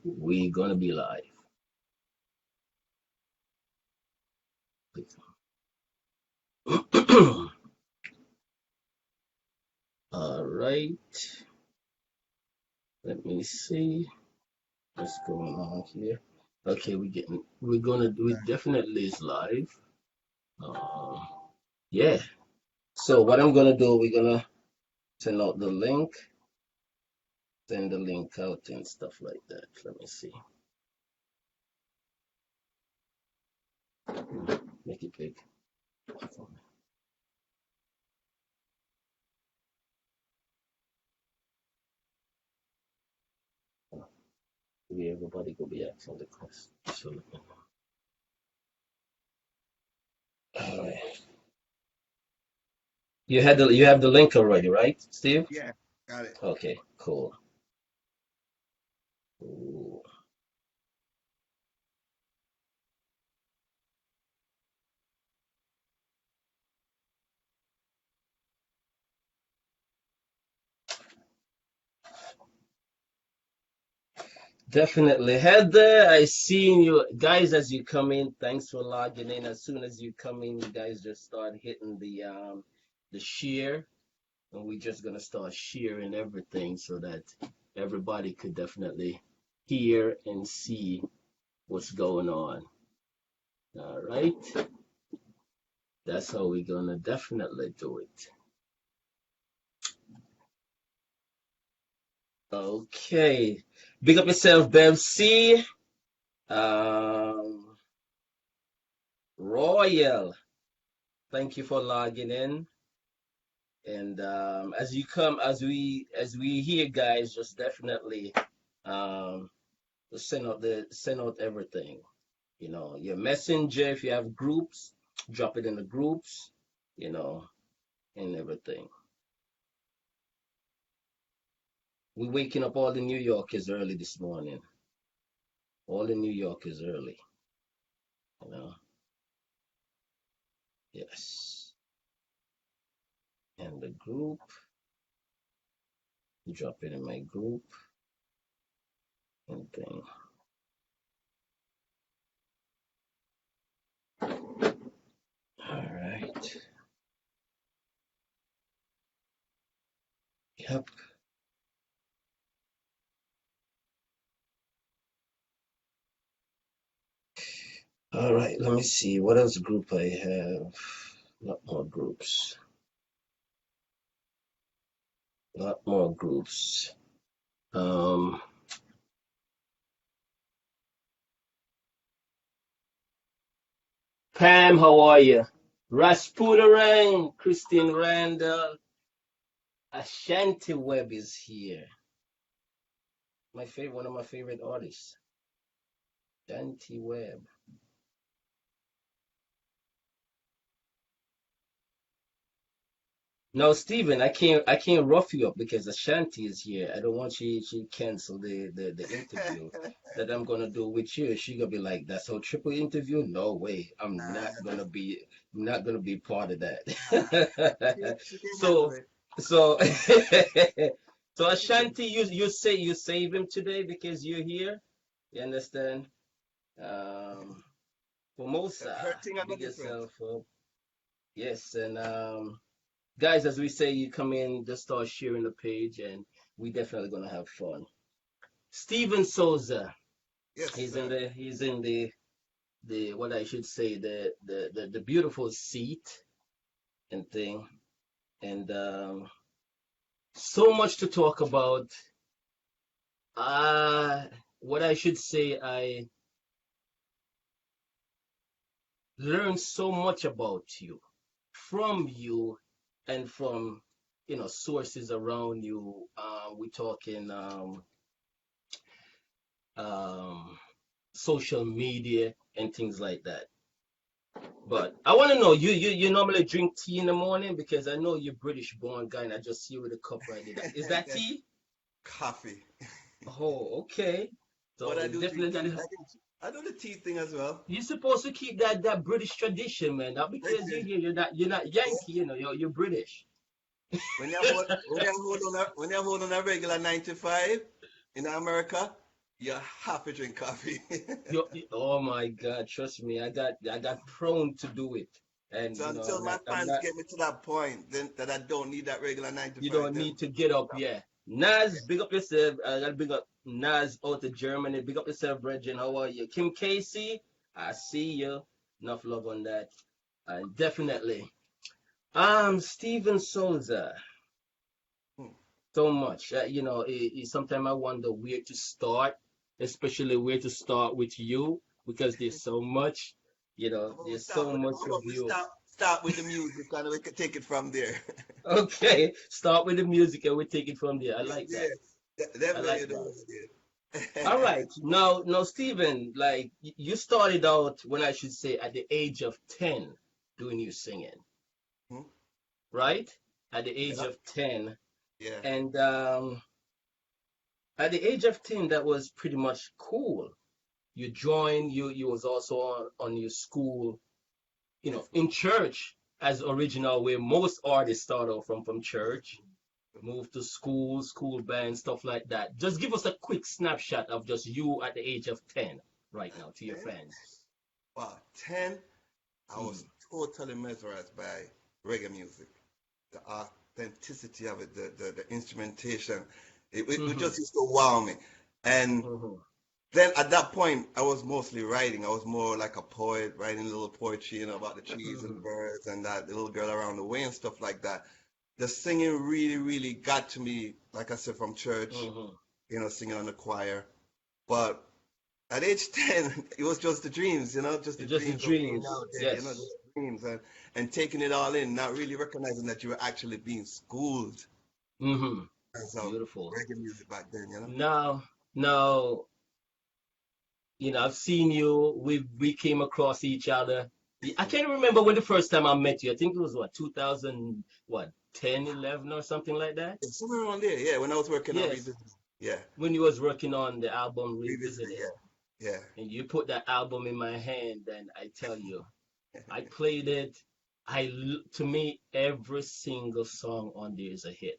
We're gonna be live. All right. Let me see what's going on here. Okay, we definitely is live. Uh, yeah. So what I'm gonna do, we're gonna send out the link, send the link out and stuff like that. Let me see. Make it big. Everybody go be asking the question. So let me know. All right. You have the link already, right, Steve? Yeah, got it. Okay, cool. Ooh. Definitely. Heather, I seen you guys as you come in. Thanks for logging in. As soon as you come in, you guys just start hitting the share, and we're just gonna start sharing everything so that everybody could definitely hear and see what's going on. All right. That's how we're gonna definitely do it. Okay. Big up yourself, Bev C. Um, Royal. Thank you for logging in. And as you come, as we hear, guys, just definitely um, send out everything. You know, your messenger. If you have groups, drop it in the groups. You know, and everything. We waking up all the New Yorkers early this morning. All the New Yorkers early. You know, yes. And the group, drop it in my group and thing. All right. Yep. All right, let me see. What else group I have? A lot more groups. A lot more groups. Um, Pam, how are you? Rasputarang, Christine Randall, Ashanti Webb is here. One of my favorite artists, Ashanti Webb. No, Stephen, I can't rough you up because Ashanti is here. I don't want she cancel the interview that I'm gonna do with you. She gonna be like, that's our triple interview? No way. I'm not gonna be part of that. She can handle So it. so so Ashanti, you say you save him today because you're here. You understand? Um Formosa, Her thing are no big different. yourself up. Yes, and guys, as we say, you come in, just start sharing the page, and we definitely gonna have fun. Steven Souza, Yes, sir. he's in the what I should say the beautiful seat and thing, and so much to talk about. What I should say, I learned so much about you, from you, and from sources around you. We talking um social media and things like that. But I want to know, you normally drink tea in the morning because I know you're British born guy and I just see you with a cup right there. Is that tea? Coffee. Oh, okay. But So I you do drink definitely tea. gotta. I do the tea thing as well. You're supposed to keep that British tradition, man. Not because you're Listen, here, you're not Yankee, you're British. when you hold on a regular 9 to 5 in America, You have to drink coffee. Oh my God, trust me, I got prone to do it, and So until my I'm fans not. get me to that point, then that I don't need that regular nine to You five, don't then need to get up, yeah. Naz, big up yourself. I gotta big up Naz out of Germany. Big up yourself, Bridget. How are you? Kim Casey, I see you. Enough love on that. Definitely. Steven Souza. hmm. So much. Sometimes I wonder where to start, especially where to start with you, because there's so much. There's so much How of about we you. start with the music and we can take it from there. Okay, start with the music and we take it from there. I like that. Yeah, I definitely like do that. All it. right. Now, Stephen, like you started out when I should say at the age of 10 doing your singing, Hmm? right? At the age Yeah, of 10. yeah. And at the age of 10, that was pretty much cool. You was also on your school, Yes, in church as original, where most artists start off from church, move to school band, stuff like that. Just give us a quick snapshot of just you at the age of 10 right now to your 10. fans. Wow, 10. I was Mm. totally mesmerized by reggae music. The authenticity of it, the instrumentation. It Mm-hmm. just used to wow me. And Mm-hmm. then at that point, I was mostly writing. I was more like a poet, writing little poetry, about the trees and the Mm-hmm. birds and that the little girl around the way and stuff like that. The singing really, really got to me, like I said, from church, Mm-hmm. singing on the choir. But at age 10, it was just the dreams, just the It's just the dreams of being dreams. out there, Yes. just dreams and taking it all in, not really recognizing that you were actually being schooled Mm-hmm. as of Beautiful. reggae music back then. Now, I've seen you. We came across each other. I can't remember when the first time I met you. I think it was what 2000, what 10, 11 or something like that. Yeah, somewhere around there, yeah, when I was working on Yes, Revisiting. Yeah, when you was working on the album Revisiting, Revisited, yeah, and you put that album in my hand, and I tell you, yeah. I played it. To me, every single song on there is a hit.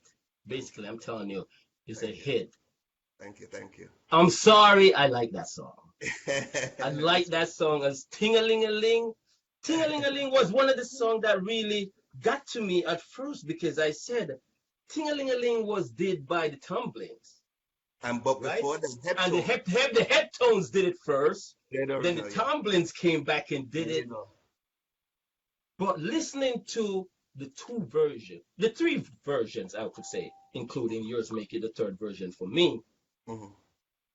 Thank you, Basically, I'm telling you, it's a thank you, hit. thank you. I'm sorry, I like that song. I like That's that song as Ting-a-ling-a-ling. Ting-a-ling-a-ling was one of the songs that really got to me at first because I said Ting-a-ling-a-ling was did by the Tumblings, but right? before the And the Heptone, the Heptones did it first. they're the Then the original, yeah. Tumblings came back and did There you it. go. But listening to the three versions, I could say, including yours, make it the third version for me. Hmm.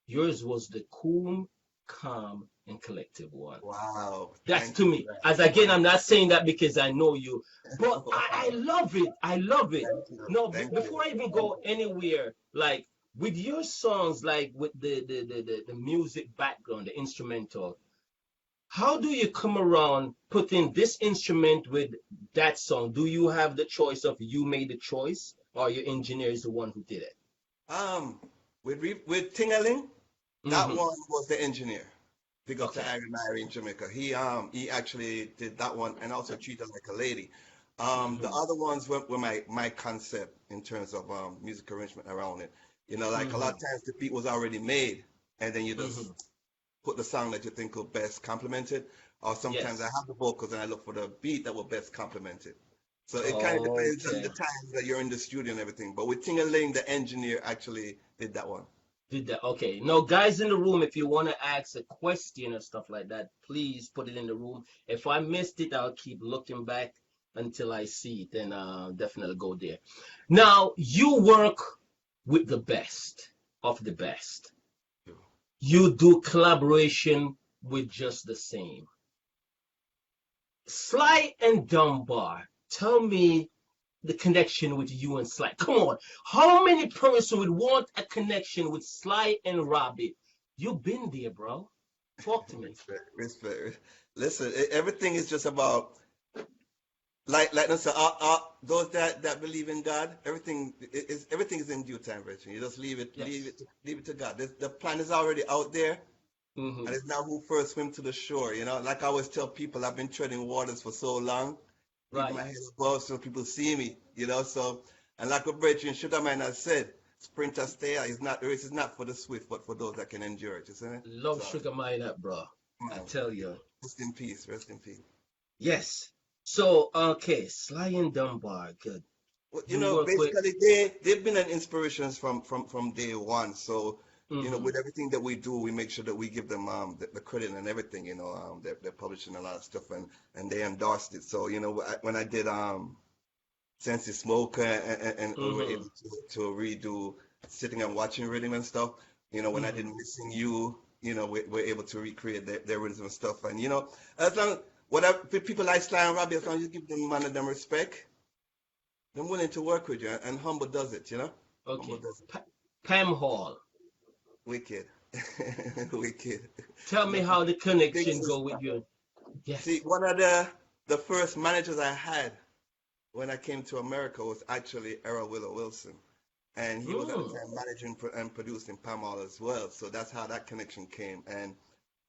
Yours was the cool, calm, and collective one. Wow, That's thank to you me. for that. As again, I'm not saying that because I know you, but I Wow, love it. I love it. thank you, No, thank you, before I even thank go you. anywhere, like with your songs, like with the music background, the instrumental, how do you come around putting this instrument with that song? Do you have the choice of you made the choice, or your engineer is the one who did it? Um, with Tingaling, that Mm-hmm. one was the engineer. Big up to Okay. Aaron Myrie in Jamaica. He actually did that one and also treated like a lady. The Mm-hmm. other ones were my concept in terms of music arrangement around it. Like a lot Mm-hmm. of times the beat was already made, and then you just Mm-hmm. put the song that you think will best complement it. Or sometimes I Yes. have the vocals and I look for the beat that will best complement it. So it kind of depends on the Okay. time that you're in the studio and everything. But with Tingaling, the engineer actually did that one. Did that. Okay. Now, guys in the room, if you want to ask a question or stuff like that, please put it in the room. If I missed it, I'll keep looking back until I see it, and definitely go there. Now, you work with the best of the best. You do collaboration with just the same. Sly and Dunbar, tell me the connection with you and Sly. Come on. How many person would want a connection with Sly and Robbie? You've been there, bro. Talk to me. Respect, respect. Listen, everything is just about like I said, those that believe in God, everything is in due time, Richard. You just Yes. leave it to God. The plan is already out there, and Mm-hmm. it's now who first swim to the shore. Like I always tell people, I've been treading waters for so long, keeping my Right. head above so people see me. So and like what Bridget and Sugarman has said. Sprinter stay. It's not the race is not for the swift, but for those that can endure it. You see? Love So, Sugar Mine up, bro. I man, tell you. rest in peace. Rest in peace. Yes. So, okay, Sly and Dunbar, good. Well, You work with. basically they've been an inspiration from day one. So, Mm-hmm. with everything that we do, we make sure that we give them the credit and everything. They're publishing a lot of stuff and they endorsed it. So, when I did Sensi Smoke and we were Mm-hmm. able to redo Sitting and Watching Rhythm and stuff. When I did Mm-hmm. Missing You, we're able to recreate their rhythm and stuff. And as long whatever people like Sly and Robbie, as long as you give them man and them respect, I'm willing to work with you. And Humble does it. Humble Okay. does it. Pam Hall. Wicked. Wicked. Tell me The how the big connection go sister. with you. See, Yes. one of the first managers I had when I came to America was actually Errol Willow Wilson. And he was at the Mm. time managing and producing Pam Hall as well. So that's how that connection came. And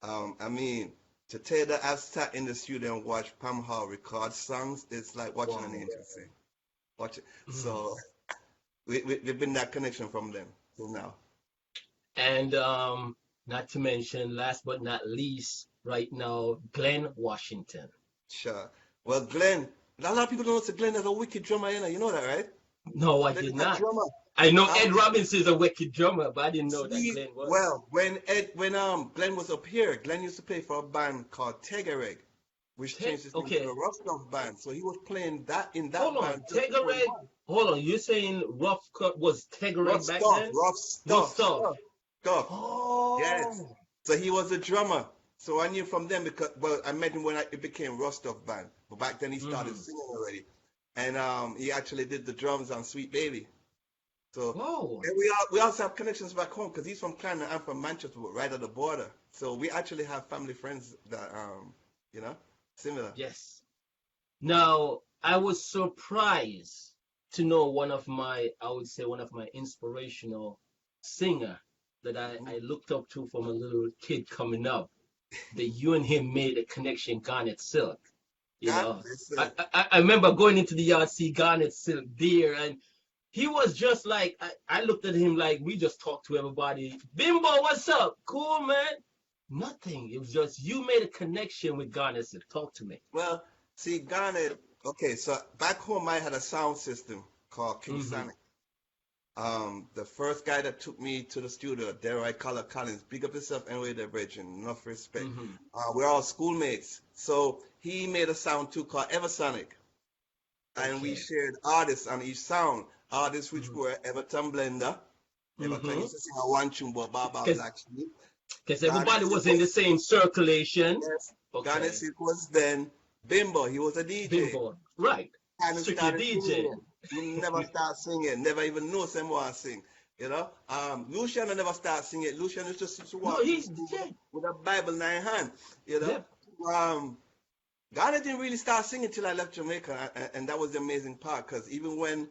I mean, to tell you that I've sat in the studio and watched Pam Hall record songs, it's like watching an Wow. angel sing. Watch it. Mm. So we've been that connection from them till now. And not to mention, last but not least, right now, Glenn Washington. Sure. Well, Glenn, a lot of people don't know that Glenn is a wicked drummer, you know that, right? No, I Glenn did is a not. drummer. I know Um, Ed Robinson is a wicked drummer, but I didn't know that See, Glenn was. well, when Glenn was up here, Glenn used to play for a band called Tegareg, which changed his name to the Okay, Rough Stuff Band. So he was playing that in hold that on. band just before he Tegareg, won. hold on. You're saying Rough Cut was Rough Tegareg back stuff, then? rough Rough stuff, stuff. stuff. Yes. Oh. So he was a drummer. So I knew from them because, well, I met him when it became Rough Stuff Band. But back then he started Mm-hmm. singing already. And he actually did the drums on Sweet Baby. So Whoa. and we also have connections back home because he's from Canada, I'm from Manchester, but right at the border. So we actually have family friends that you know, similar. Yes. Now, I was surprised to know I would say one of my inspirational singer that Mhm. I looked up to from a little kid coming up, that you and him made a connection, Garnet Silk. You God, know, listen. I remember going into the yard, see Garnet Silk there, and he was just like, I looked at him like we just talked to everybody. Bimbo, what's up? Cool, man. Nothing. It was just you made a connection with Garnet Silk. Talk to me. Well, see, Garnet. Okay, so back home I had a sound system called King Mm-hmm. Sonic. The first guy that took me to the studio, Delroy Collar Collins, big up yourself anyway, there, Bridget, enough respect. Mm-hmm. We're all schoolmates. So he made a sound too called Eversonic. And we Okay. shared artists on each sound. Artists which Mm-hmm. were Everton Blender. Everton Mm-hmm. used to sing a one tune, but Baba Because Black Sheep. Garnet everybody Silk was in the was, same circulation. yes, Garnet Okay. Silk was then Bimbo. He was a DJ. Bimbo. Right. Kind of Strictly started DJ. singing. He never start singing. Never even know someone sing. Luciano never start singing. Luciano used to No, walk through he's school yeah. with a Bible in his hand. You know. Yep. Um, Ghana didn't really start singing till I left Jamaica, and that was the amazing part. Because even when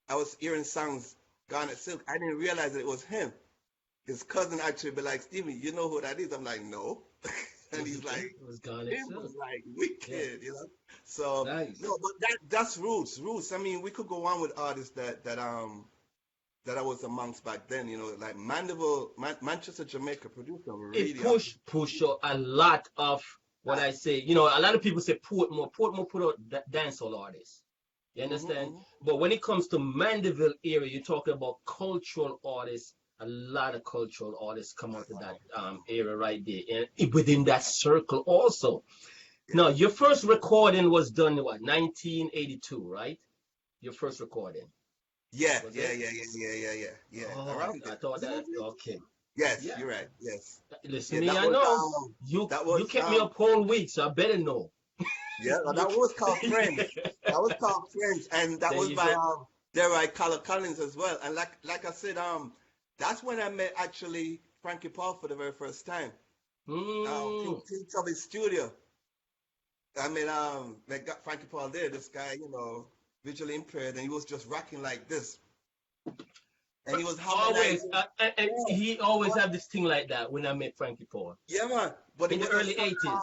I was hearing songs, Garnet Silk, I didn't realize that it was him. His cousin actually be like, Stevie, you know who that is? I'm like, no. It And was he's like, it was Garnet him Silk. was like Yeah. wicked. So Nice. no, but that's roots. Roots. I mean, we could go on with artists that I was amongst back then. Like Manchester, Jamaica produced some It really push a lot of what awesome. I say. You know, a lot of people say Portmore. Portmore put out dancehall artists. You Mm-hmm, understand? mm-hmm. But when it comes to Mandeville area, you're talking about cultural artists. A lot of cultural artists come out of that area right there, and within that circle also. Yeah. Now, your first recording was done in what, 1982, right? Your first recording, Yeah, was yeah, it? yeah, yeah, yeah, yeah, yeah, yeah. Oh, Around I there. thought Was it that. 19? Okay, Yes, yeah. you're right. Yes. Listen, Yeah, me, I know you. that You was kept me up whole week, so I better know. yeah, You. that was called Friends. That was called Friends, and that There was you by go. Delroy Collar Collins as well. And like I said, that's when I met actually Frankie Paul for the very first time. Mm, King Tubby's studio. I mean, they got Frankie Paul there. This guy, visually impaired, and he was just rocking like this, and he was always, harmonizing. and Yeah, he always but have this thing like that when I met Frankie Paul yeah, man. But it in the was a early song called '80s.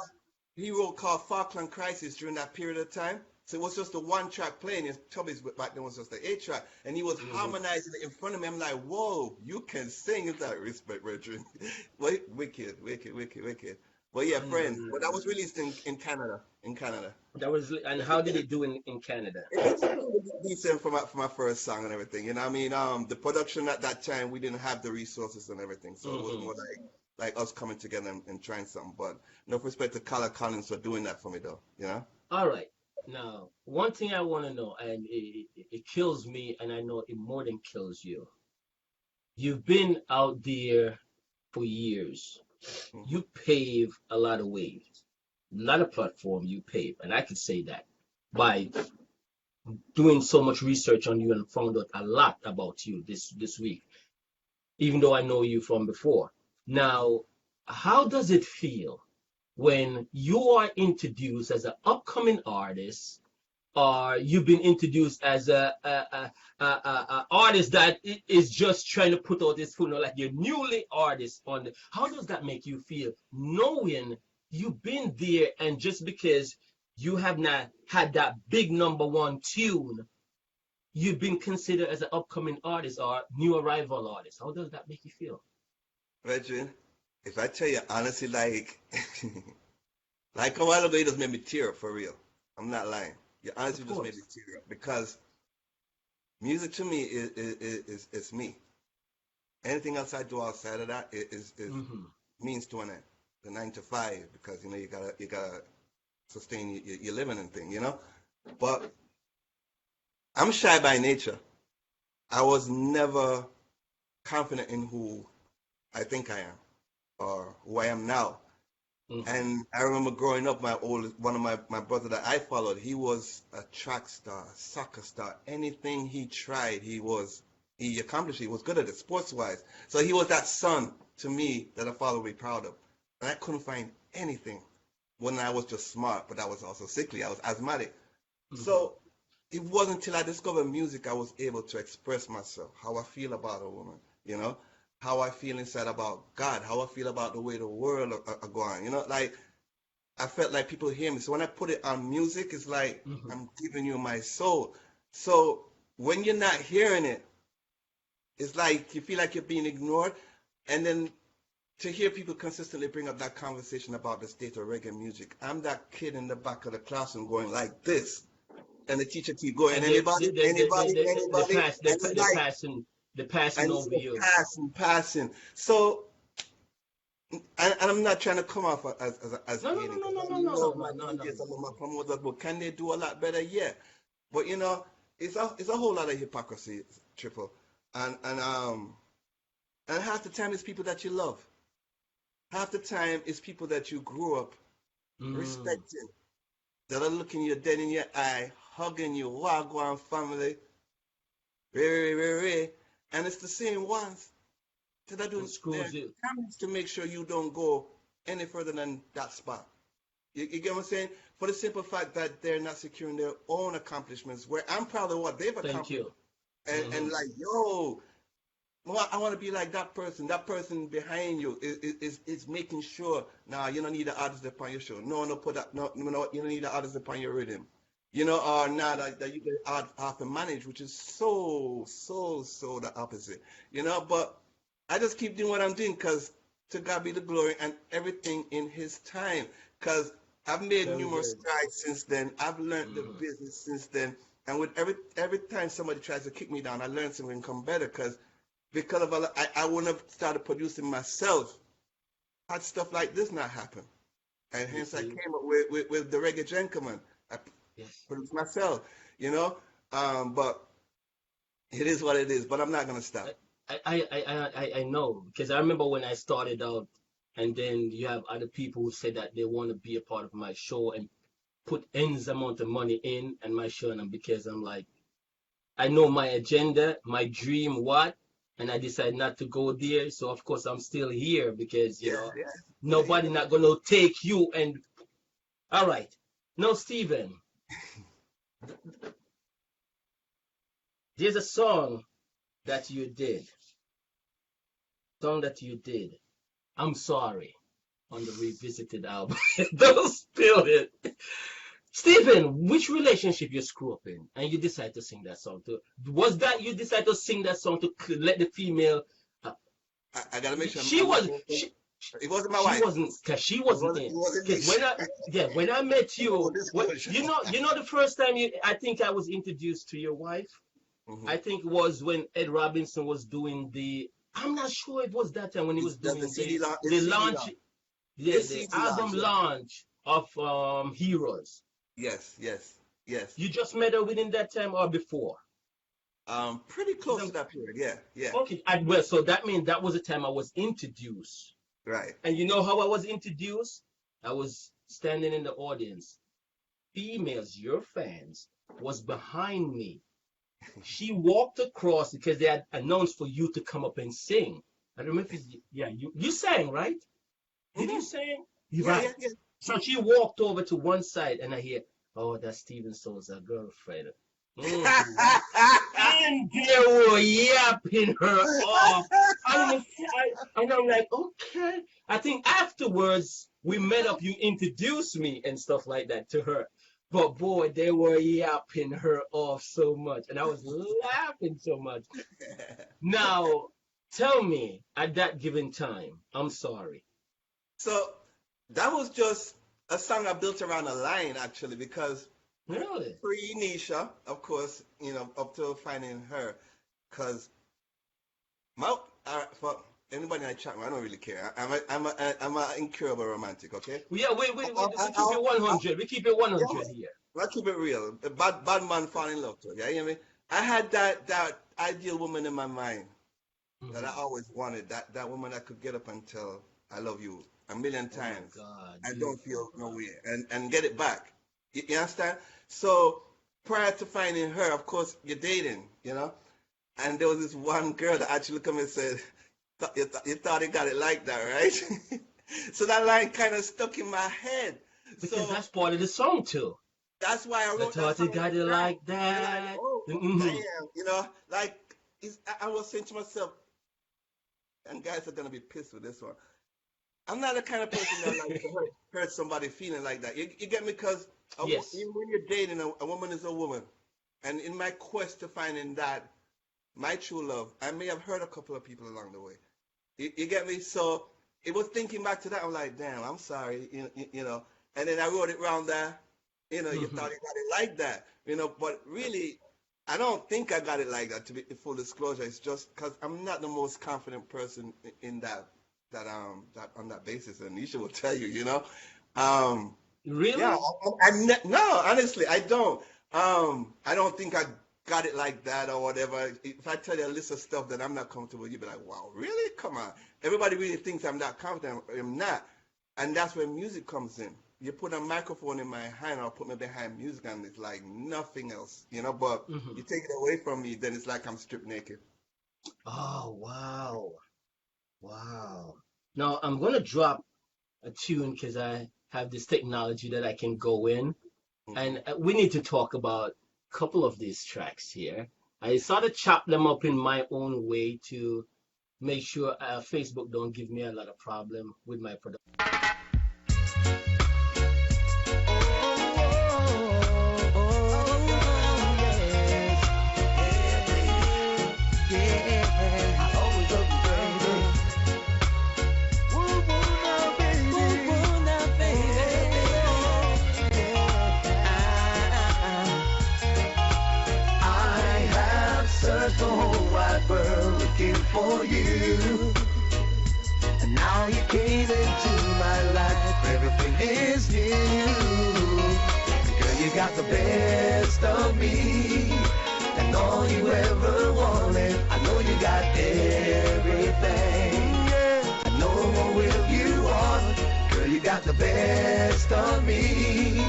he wrote called Falkland Crisis during that period of time. So it was just the one track playing. And Tubby's back then was just the 8 track, and he was harmonizing it in front of me. I'm like, whoa, you can sing. It's like respect, Richard. Wicked. But yeah, friends. But that was released in Canada. In Canada. That was, and how did it do in Canada? It was decent for my first song and everything. You know what I mean? The production at that time, we didn't have the resources and everything, so it was more like us coming together and trying something. But no respect to Carla Collins for doing that for me, though. You know? All right. Now, one thing I want to know, and it kills me, and I know it more than kills you. You've been out there for years. You pave a lot of waves, a lot of platform you pave, and I could say that by doing so much research on you and found out a lot about you this week, even though I know you from before. Now, how does it feel when you are introduced as an upcoming artist, or you've been introduced as a artist that is just trying to put out this food, like you're newly artist on the, how does that make you feel, knowing you've been there, and just because you have not had that big #1 tune, you've been considered as an upcoming artist or new arrival artist? How does that make you feel? Reggie, if I tell you honestly, like like a while ago, it just made me tear up for real. I'm not lying. You honestly just made me tear up, because music to me is me. Anything else I do outside of that is means to an end. The 9 to 5, because you gotta sustain your living and thing, But I'm shy by nature. I was never confident in who I think I am or who I am now. And I remember growing up, one of my brother that I followed, he was a track star, soccer star. Anything he tried, he accomplished. He was good at it, sports-wise. So he was that son to me that I followed, to be proud of. And I couldn't find anything when I was just smart, but I was also sickly. I was asthmatic. So it wasn't until I discovered music I was able to express myself, how I feel about a woman, how I feel inside about God, how I feel about the way the world are going. Like I felt like people hear me. So when I put it on music, it's like I'm giving you my soul. So when you're not hearing it, it's like you feel like you're being ignored. And then to hear people consistently bring up that conversation about the state of reggae music, I'm that kid in the back of the classroom going like this. And the teacher keep going, and anybody, and the passing over you. Passing. So, and I'm not trying to come off as no, my promoters, but can they do a lot better? Yeah, but it's a whole lot of hypocrisy, Triple, and half the time it's people that you love. Half the time it's people that you grew up respecting, that are looking you dead in your eye, hugging you, wagwan family, and it's the same ones that are doing their damage to make sure you don't go any further than that spot. You get what I'm saying? For the simple fact that they're not securing their own accomplishments, where I'm proud of what they've accomplished. Thank you. And like, yo, well, I want to be like that person. That person behind you is making sure, nah, you don't need the artist upon your show. No, put that. No, you don't need the artist upon your rhythm. Or not that you can have to manage, which is so the opposite. But I just keep doing what I'm doing, because to God be the glory, and everything in His time. Because I've made numerous strides since then. I've learned the business since then, and with every time somebody tries to kick me down, I learn something and come better. Because of I wouldn't have started producing myself had stuff like this not happen, and hence I came up with the Reggae Gentleman. I produced myself, but it is what it is. But I'm not gonna stop. I know, because I remember when I started out, and then you have other people who say that they want to be a part of my show and put ends amount of money in and my show, and because I'm like, I know my agenda, my dream, and I decided not to go there. So of course I'm still here, because nobody not gonna take you. And all right, now Steven, there's a song that you did. I'm sorry, on the Revisited album. Don't spill it. Stephen, which relationship you screw up in and you decide to sing that song to? Was that you decide to sing that song to let the female? Uh, I gotta make sure she I'm not was going. she, It wasn't my she wife. wasn't because she It wasn't wasn't. It in. wasn't me. Because when I met Full you, what disclosure. you know the first time I think I was introduced to your wife. Hmm. I think it was when Ed Robinson was doing I'm not sure it was that time when he was The doing CD launch. the It's CD launch, launch. It's the CD launch. album Yeah. launch of Heroes. Yes. Yes. Yes. You just met her within that time or before? Pretty close to that period. Yeah. Yeah. Okay, well, so that means that was the time I was introduced. Right. And you know how I was introduced? I was standing in the audience. Females, your fans, was behind me. She walked across because they had announced for you to come up and sing. I don't know if it's, yeah, you sang, right? Did you Hmm. sing? Yeah. Right. Yeah. Yeah. So she walked over to one side and I hear, oh, that's Steven Souza girlfriend. Mhm. And they were yapping her off. And I'm like, okay. I think afterwards we met up, you introduced me and stuff like that to her. But boy, they were yapping her off so much. And I was laughing so much. Now, tell me at that given time, I'm sorry. So that was just a song I built around a line actually because Really? pre Nisha, of course, up to finding her, because my for anybody I chat with, I don't really care. I'm a incurable romantic, okay? Yeah, we keep it I, 100. We keep it 100 yeah, here. let's keep it real. A bad man fall in love too. Yeah, you hear me? I had that ideal woman in my mind that I Mhm. always wanted. That woman that could get up and tell I love you a million Oh my times God, and don't beautiful feel no girl. way and get it back. You understand? So prior to finding her, of course, you're dating. And there was this one girl that actually come and said, you thought he got it like that, right? So that line kind of stuck in my head. Because So that's part of the song too. that's why I I wrote that thought you song got like it that. like You're like, that. oh, Hmm. damn, like I was saying to myself, and guys are gonna be pissed with this one. I'm not the kind of person that like to hurt somebody feeling like that. You get me? Because Yes. even when you're dating, a woman is a woman. And in my quest to finding that, my true love, I may have hurt a couple of people along the way. You get me? So it was thinking back to that. I'm like, damn, I'm sorry, And then I wrote it round there. You Hmm. thought you got it like that, but really, I don't think I got it like that. To be full disclosure, it's just because I'm not the most confident person in that on that basis, and Nisha will tell you. Um, yeah, Really? no, honestly, I don't. I don't think I got it like that or whatever. If I tell you a list of stuff that I'm not comfortable, you'd be like, wow, really? Come on. Everybody really thinks I'm not confident. I'm not. And that's where music comes in. You put a microphone in my hand or put me behind music and it's like nothing else. But Hmm. you take it away from me, then it's like I'm stripped naked. Oh, wow. Wow. Now I'm gonna drop a tune because I have this technology that I can go in, Hmm. and we need to talk about a couple of these tracks here. I sort of chop them up in my own way to make sure Facebook don't give me a lot of problem with my production. I have searched the whole wide world looking for you. And now you came into my life, everything is new. Girl, you got the best of me, and all you ever wanted. I know you got everything, and no more will you want. Girl, you got the best of me,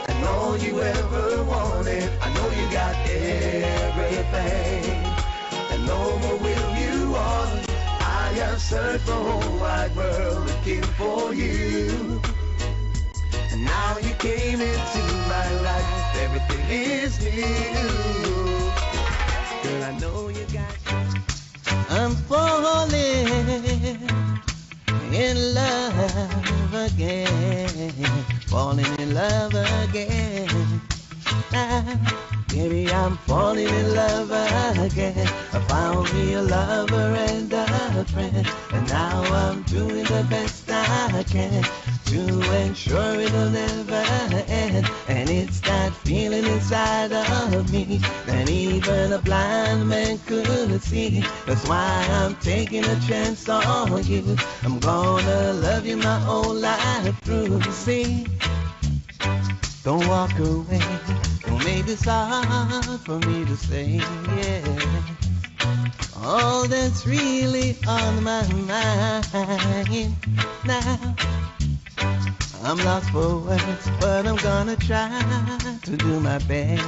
and all you ever wanted. I know you got everything, and no more will you want. I have searched the whole wide world looking for you. And now you came into my life, everything is new. Girl, I know you got. I'm falling in love again. falling in love again. Baby, I'm falling in love again. I found me a lover and a friend, and now I'm doing the best I can to ensure it'll never end. And it's that feeling inside of me that even a blind man could see. That's why I'm taking a chance on you. I'm gonna love you my whole life through. See, don't walk away. Don't make this hard for me to say, yeah. All that's really on my mind now. I'm lost for words, but I'm gonna try to do my best.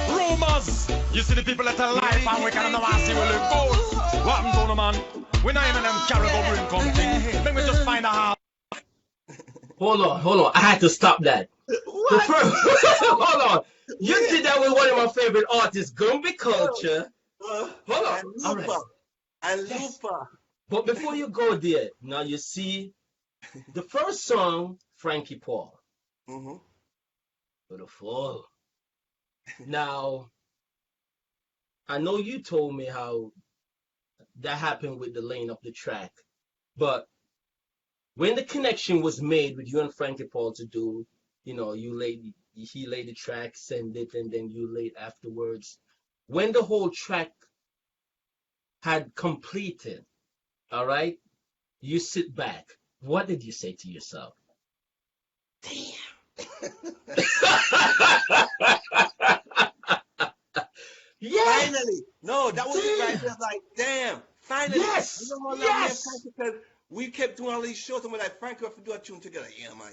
Rumors! You see the people that are alive and we can't know how to see where it goes. What happened to them, man? We're not even them caribou bring something. Let me just find out. Hold on. I had to stop that. What? Hold on. You did that with one of my favorite artists, Gumby Culture. Hold on. And All Lupa. right. And Yes. Lupa. But before you go there, now you see the first song, Frankie Paul. Mm-hmm. Beautiful. Now, I know you told me how that happened with the lane of the track, but when the connection was made with you and Frankie Paul to do, he laid the track, send it, and then you laid afterwards. When the whole track had completed, all right, you sit back. What did you say to yourself? Damn. Yes. Finally. No, that was it right there. Like, damn. Finally. Yes. You know what, Yes. because we kept doing all these shows and we're like, Frankie, we have to do a tune together. Yeah, man.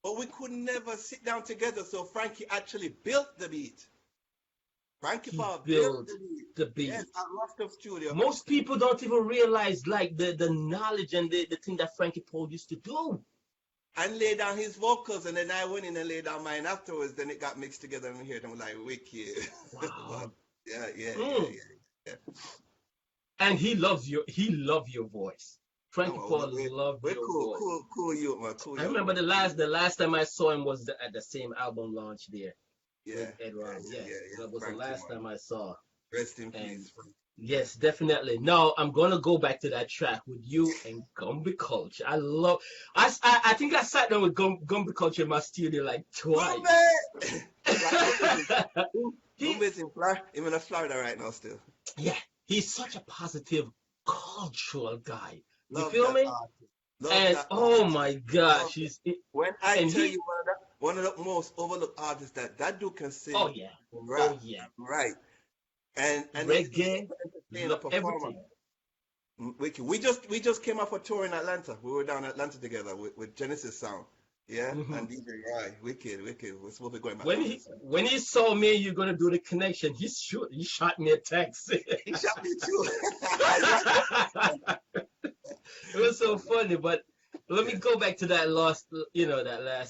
But we could never sit down together, so Frankie actually built the beat. Frankie He Paul built built the beat. Yes, at Rostov Studio. Most people don't even realize like the knowledge and the thing that Frankie Paul used to do. And lay down his vocals, and then I went in and laid down mine afterwards. Then it got mixed together and we heard them like wicked. Wow. yeah. And he loved your voice. Frankie Oh, Paul we're loved your voice. cool youth, man. Cool I youth, remember man. the last time I saw him was at the same album launch there Yeah. with Edward. Yeah, that was Frankie, the last man. time I saw. Rest in And peace. yes, definitely. Now I'm gonna go back to that track with you and Gumby Culture. I think I sat down with Gumby Culture in my studio like twice. Gumby's in Florida. I'm in Florida right now still. Yeah, he's such a positive, cultural guy. You Love feel that me? artist. Love And that oh artist. my gosh, When I and tell he- you one of the most overlooked artists that dude can sing. oh yeah, Rap, oh yeah, right. And reggae, he's a love performer. everything. We just came off a tour in Atlanta. We were down in Atlanta together with Genesis Sound. Yeah, Mhm. and DJ Rai. Wicked. We're supposed to be going back. When he saw me, you're gonna do the connection. He shot me a text. He shot me too. It was so funny, but let me go back to that last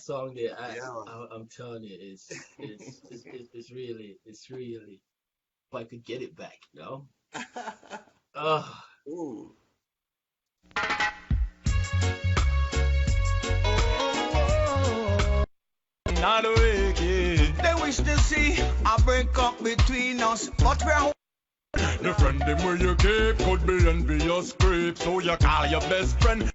song there. I'm telling you, it's really, if I could get it back, Oh, Ooh. Not wicked. They wish to see a break up between us, but we're The friend them where you keep could be envious creep, so you call your best friend.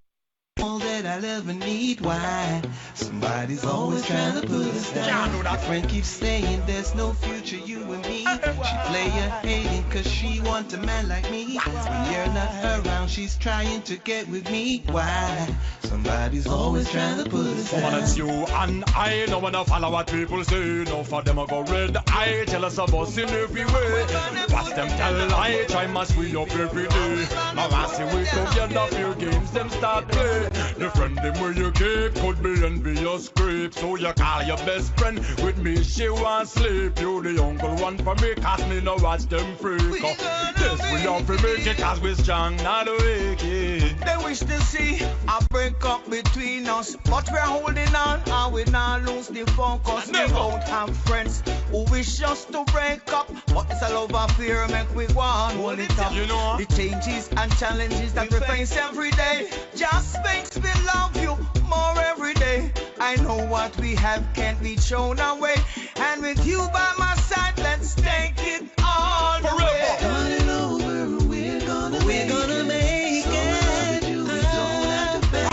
All that I'll ever need. Why? Somebody's always trying to put us down. My friend keeps saying there's no future, you and me. She play her hating cause she want a man like me. When you're not around, she's trying to get with me. Why? Somebody's always trying to put us Woman, down. it's you and I. No wanna follow what people say. No for them I go red eye. Jealous of us in every way. Watch them tell lie. Try mash we up every day. Now I see we together few games them start play. The friend them where you keep could be envious creep. So you call your best friend with me. She want sleep. You the uncle one for me. Cause me no watch them freak. Yes, we have to make it cause we strong, not wicked. they wish to see a break break up between us, but we're holding on and we not lose the focus. We don't have friends who wish us to break up, but it's a love affair, make we go on hold it up. You know, the changes and challenges that we face every day just makes me love you more every day. I know what we have can't be thrown away, and with you by my side, let's take it all the way. Starting over, we're gonna make it. So we don't have to beg.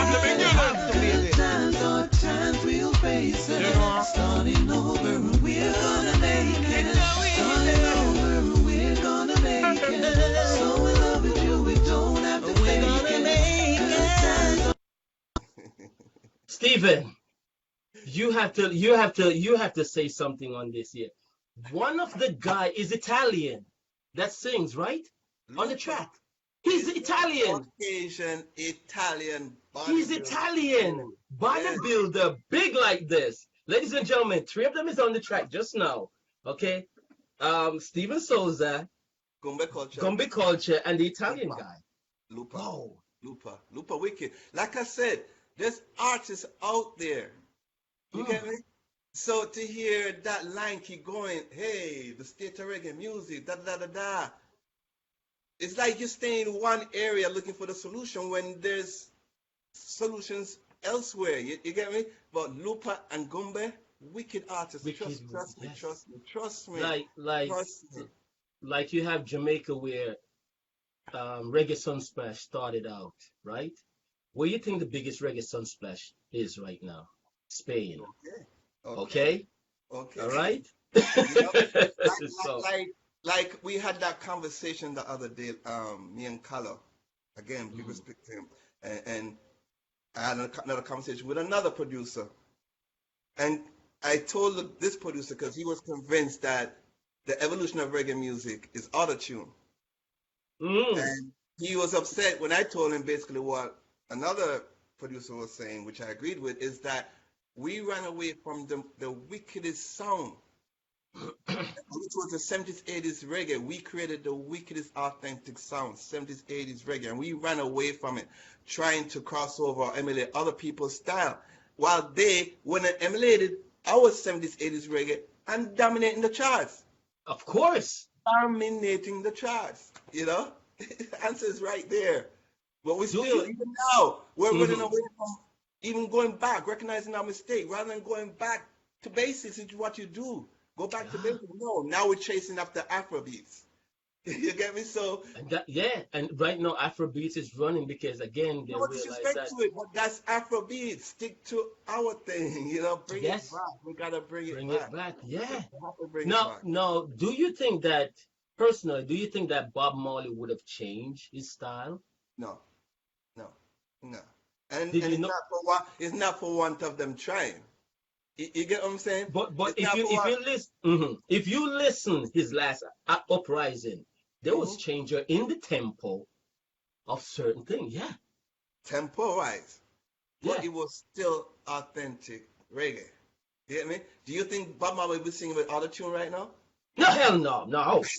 from the beginning. Times are times we'll face it. Starting over, we're gonna make it. Starting over, we're gonna make it. So in love with you, we don't have to beg. Stephen, you have to say something on this here. One of the guy is Italian that sings, right? On the track. He's Italian. Caucasian Italian. He's Italian. Bodybuilder, big like this. Ladies and gentlemen, 3 of them is on the track just now. Okay. Steven Souza, Gombe Culture, and the Italian guy. Lupa. Wow. Lupa wicked. Like I said, there's artists out there. You get me? So to hear that line keep going, hey, the state of reggae music, da da da da. It's like you stay in one area looking for the solution when there's solutions elsewhere. You get me? But Lupa and Gombe, wicked artists. Trust me. Trust me. Like you have Jamaica where Reggae Sunsplash started out, right? Where you think the biggest Reggae Sunsplash is right now? Spain. Okay. All right. Like we had that conversation the other day, me and Carlo, again, big respect to him, and I had another conversation with another producer, and I told this producer because he was convinced that the evolution of reggae music is autotune, and he was upset when I told him basically what another producer was saying, which I agreed with, is that we ran away from the wickedest sound. Which was the 70s, 80s reggae. We created the wickedest authentic sound, 70s, 80s reggae, and we ran away from it, trying to cross over or emulate other people's style, while they went and emulated our 70s, 80s reggae and dominating the charts. Of course. Dominating the charts, you know? The answer is right there. But we still, even now, we're running away from even going back, recognizing our mistake, rather than going back to basics, which is what you do. Go back to basics. No, now we're chasing after Afrobeats. You get me? So and right now Afrobeats is running because again they realize that. To it, but that's Afrobeats. Stick to our thing, you know. Bring it back. We gotta bring it back. Yeah. Now, do you think that personally? Do you think that Bob Marley would have changed his style? No. And it's not for want of them trying. You get what I'm saying? But if you listen his last uprising, there was changer in the tempo of certain things. Yeah. Tempo wise. But it was still authentic reggae. You get me? Do you think Bob Marley would be singing with autotune right now? No, hell no.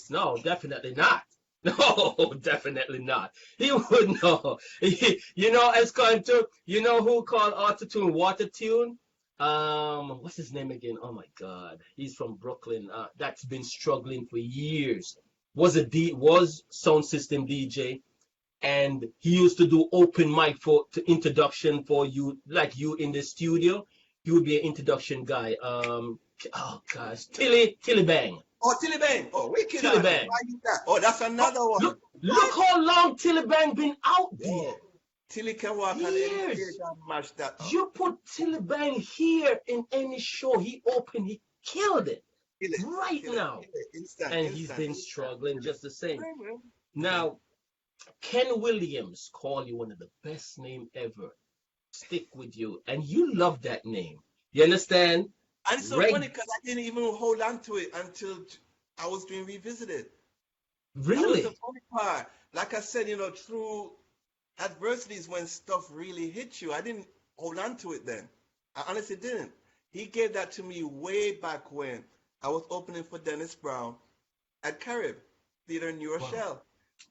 No, definitely not. No, definitely not. He would know. It's going to, who called autotune water tune? What's his name again? Oh my God, he's from Brooklyn. That's been struggling for years. Was sound system DJ, and he used to do open mic introduction for you, like you in the studio. He would be an introduction guy. Oh gosh, Tilly Bang. Oh, Tilly Bang. Oh, wicked. Tilly Bang. Oh, that's another one. Look how long Tilly Bang been out there. Tilly can walk on any stage and mash that up. You put Tilly Bang here in any show, he killed it now. He's been struggling just the same. Now, Ken Williams called you one of the best name ever. Stick with you. And you love that name. You understand? And it's so funny because I didn't even hold on to it until I was doing Revisited. Really? That was the funny part. Like I said, through adversities when stuff really hit you, I didn't hold on to it then. I honestly didn't. He gave that to me way back when I was opening for Dennis Brown at Carib Theater in New Rochelle.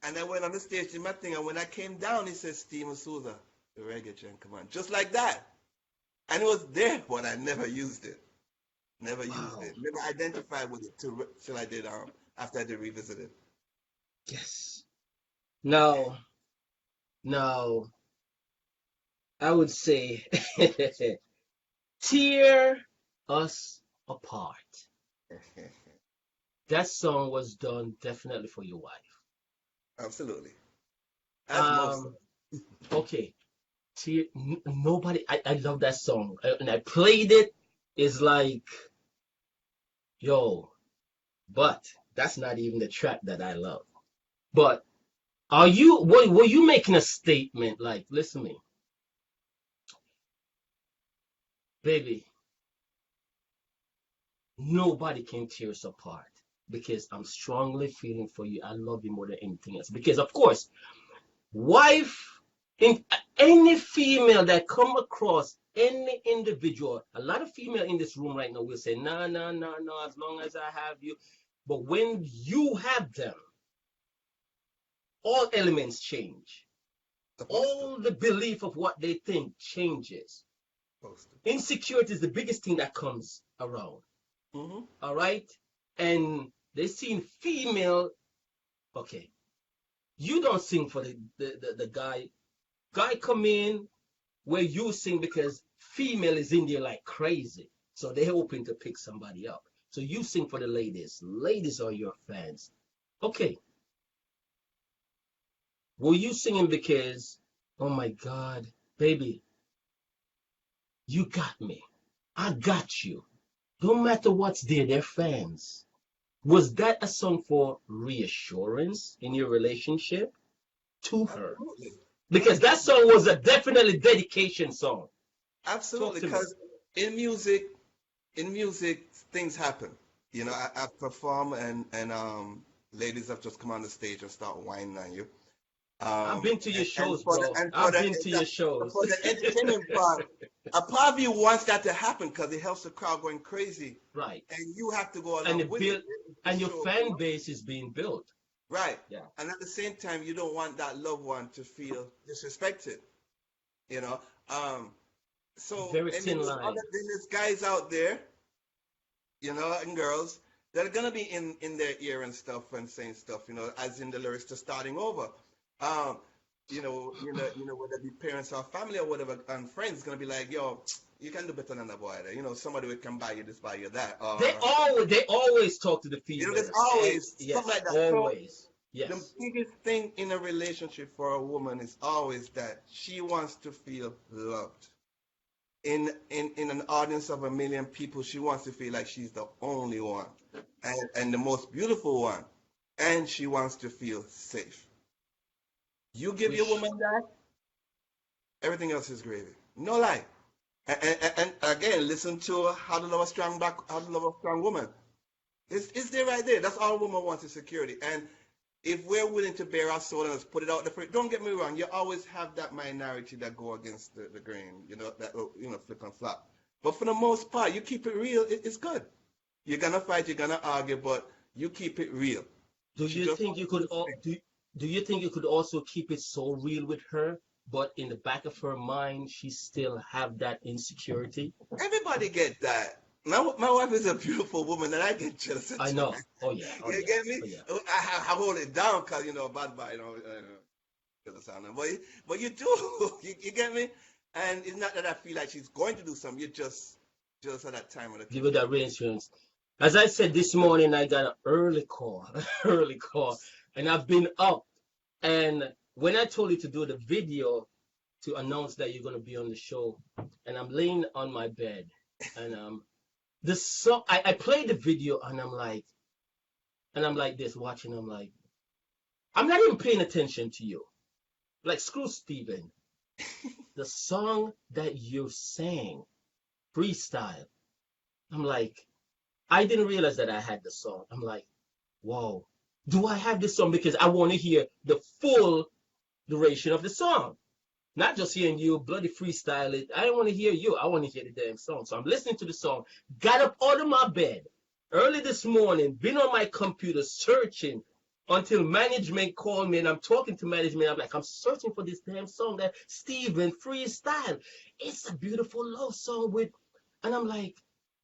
And I went on the stage, did my thing, and when I came down, he said, Steven Souza, The reggae chain, come on. Just like that. And it was there, but I never used it. Never used Wow. it. Never identified with it till I did after I did revisit it. Yes. Now, I would say Tear Us Apart. That song was done definitely for your wife. Absolutely. As most. Okay. Nobody, I love that song. And I played it. It's like, yo, but that's not even the track that I love. But were you making a statement like, listen to me, baby, nobody can tear us apart because I'm strongly feeling for you. I love you more than anything else. Because of course, wife, in any female that come across any individual, a lot of female in this room right now will say, no, as long as I have you. But when you have them, all elements change. All the belief of what they think changes. Insecurity is the biggest thing that comes around. All right? And they seen female, okay, you don't sing for the guy. Guy come in where you sing because female is in there like crazy. So they're hoping to pick somebody up. So you sing for the ladies. Ladies are your fans. Okay. Were you singing because, oh my God, baby, you got me. I got you. No matter what's there, they're fans. Was that a song for reassurance in your relationship to her? Absolutely. Because that song was a definitely dedication song. Absolutely, because in music, things happen. You know, I perform and ladies have just come on the stage and start whining on you. I've been to your shows, bro. I've been to your shows. For the entertainment part, a part of you wants that to happen because it helps the crowd going crazy. Right. And you have to go along with it. And your fan base is being built. Right. Yeah. And at the same time, you don't want that loved one to feel disrespected. You know. So very thin line. There's guys out there, you know, and girls that are gonna be in their ear and stuff and saying stuff, you know, as in the lyrics to starting over. You know, whether it be parents or family or whatever, and friends gonna be like, yo, you can do better than a boy there. You know, somebody who can buy you this, buy you that. They always talk to the females. You know, there's always yes, something like that. Always. So, yes. The biggest thing in a relationship for a woman is always that she wants to feel loved. In an audience of 1 million people, she wants to feel like she's the only one and the most beautiful one. And she wants to feel safe. You give your woman that, everything else is gravy. No lie. And again, listen to How to Love a Strong Woman. It's there right there. That's all a woman wants is security. And if we're willing to bare our soul and put it out there, don't get me wrong, you always have that minority that go against the grain, you know, that, you know, flip and flop. But for the most part, you keep it real, it's good. You're going to fight, you're going to argue, but you keep it real. Do you think you could also keep it so real with her, but in the back of her mind, she still have that insecurity? Everybody get that. My wife is a beautiful woman, and I get jealous. I know. Oh yeah. You get me? Oh, yeah. I hold it down because, you know, bad boy, you know, but you do. you get me? And it's not that I feel like she's going to do something. You're just at that time of the give her that reassurance. As I said this morning, I got an early call, and I've been up. And when I told you to do the video to announce that you're going to be on the show, and I'm laying on my bed, and the song, I played the video, and I'm like this, watching. I'm like, I'm not even paying attention to you. Like, screw Steven. The song that you sang, freestyle. I'm like, I didn't realize that I had the song. I'm like, whoa, do I have this song? Because I want to hear the full duration of the song. Not just hearing you bloody freestyle it. I don't want to hear you. I want to hear the damn song. So I'm listening to the song. Got up out of my bed early this morning, been on my computer searching until management called me, and I'm talking to management. I'm like, I'm searching for this damn song that Steven freestyle. It's a beautiful love song with, and I'm like,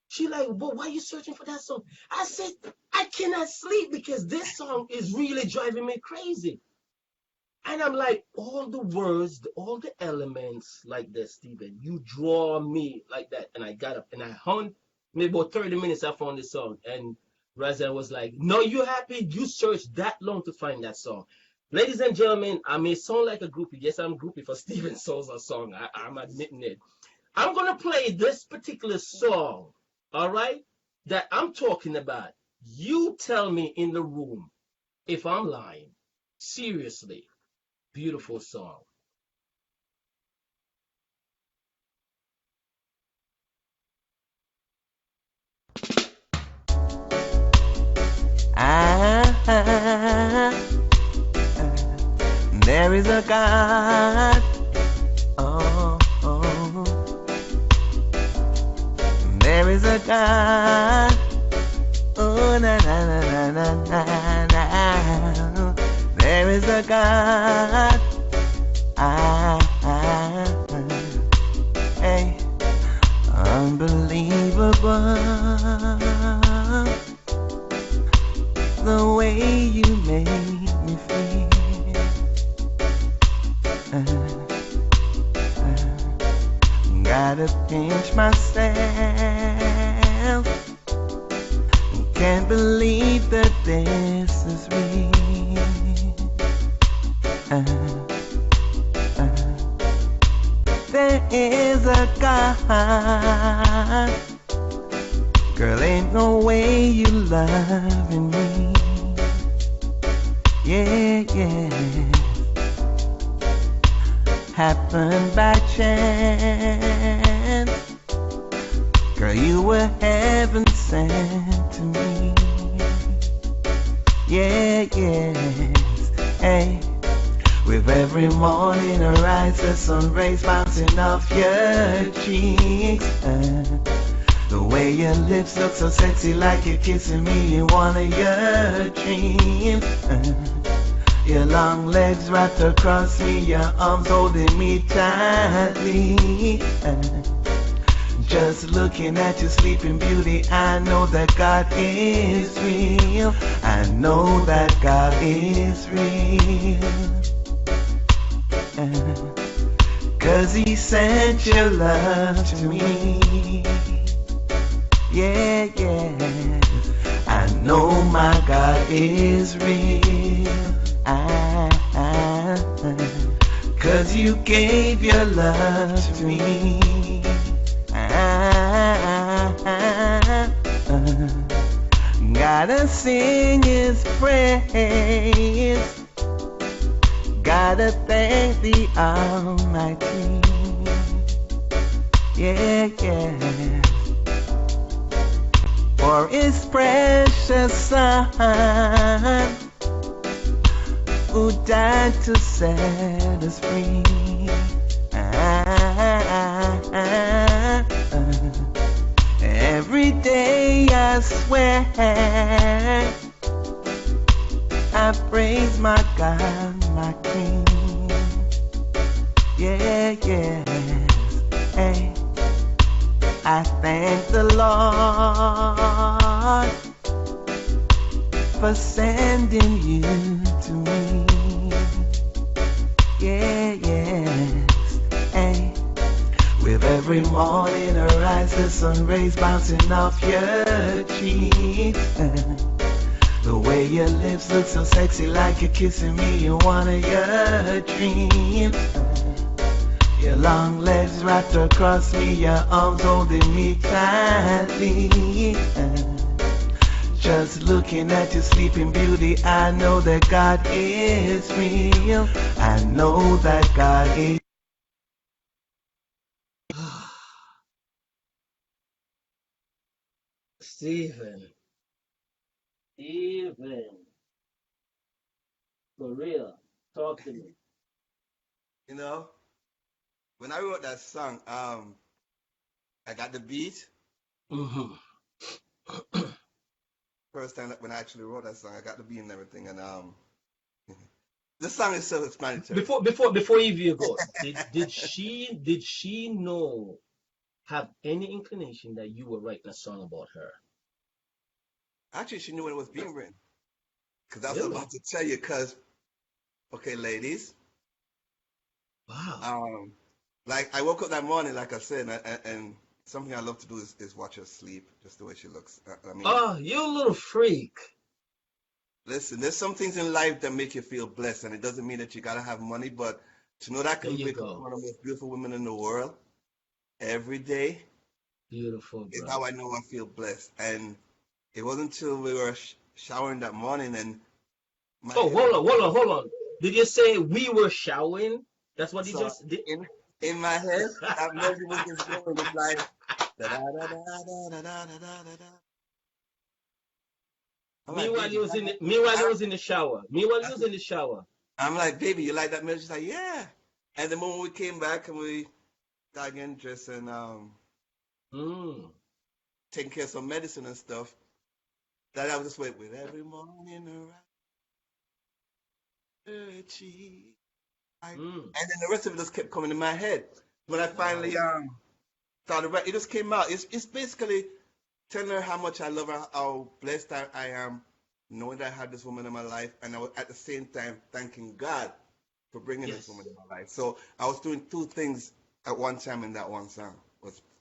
she like, well, why are you searching for that song? I said, I cannot sleep because this song is really driving me crazy. And I'm like, all the words, all the elements like this, Steven, you draw me like that. And I got up and I hunt, maybe about 30 minutes I found this song. And Razan was like, no, you happy? You searched that long to find that song. Ladies and gentlemen, I may sound like a groupie. Yes, I'm a groupie for Steven Souza song. I'm admitting it. I'm going to play this particular song, all right, that I'm talking about. You tell me in the room if I'm lying. Seriously. Beautiful song. There is a God. Oh, oh. There is a God. Oh, na na na na na na. There is a God. Hey, unbelievable. The way you make me feel. Gotta pinch myself. Can't believe that this is real. There is a God. Girl, ain't no way you loving me. Yeah, yeah. Happened by chance. Girl, you were heaven sent to me. Yeah, yes. Hey. With every morning arise, the sun rays bouncing off your cheeks. The way your lips look so sexy, like you're kissing me in one of your dreams. Your long legs wrapped across me, your arms holding me tightly. Just looking at your sleeping beauty, I know that God is real. I know that God is real. 'Cause he sent your love to me. Yeah, yeah. I know my God is real. 'Cause you gave your love to me. Gotta sing his praise. Gotta thank the Almighty. Yeah, yeah. For his precious Son, who died to set us free. Every day I swear I praise my God, my King. Yeah, yes. Hey, I thank the Lord for sending you to me. Yeah, yes. Hey, with every morning arise, the sun rays bouncing off your cheeks. The way your lips look so sexy, like you're kissing me in one of your dreams. Your long legs wrapped across me, your arms holding me tightly. Just looking at your sleeping beauty, I know that God is real. I know that God is. Steven. For real. Talk to me. You know, when I wrote that song, I got the beat. Mm-hmm. first time when I actually wrote that song. I got the beat and everything, and this song is self-explanatory. Before you go, did she know, have any inclination that you were writing a song about her? Actually, she knew when it was being written, because I was Really? about to tell you. Because, okay, ladies, Wow. like I woke up that morning, like I said, and something I love to do is watch her sleep, just the way she looks. I mean, Oh, you little freak. listen, there's some things in life that make you feel blessed, and it doesn't mean that you gotta have money, but to know that I There can you wake up go. one of the most beautiful women in the world every day Beautiful, is bro. how I know I feel blessed. And it wasn't until we were showering that morning and my Oh, head was hold on. Did you say we were showering? That's what you so just did? in my head, that melody was just going. It's like da da da da da da da da da da. I'm like, Meanwhile, baby, you you was like in that? the shower. Meanwhile, you was in the shower. I'm like, baby, you like that melody? She's like, yeah. And the moment we came back and we got getting dressed and Mm. taking care of some medicine and stuff, that I was just wait with every morning around cheek. Mm. And then the rest of it just kept coming in my head. When I finally Wow. started, it just came out. It's basically telling her how much I love her, how blessed I am, knowing that I had this woman in my life, and I was at the same time thanking God for bringing this woman Yes. in my life. So I was doing two things at one time in that one song.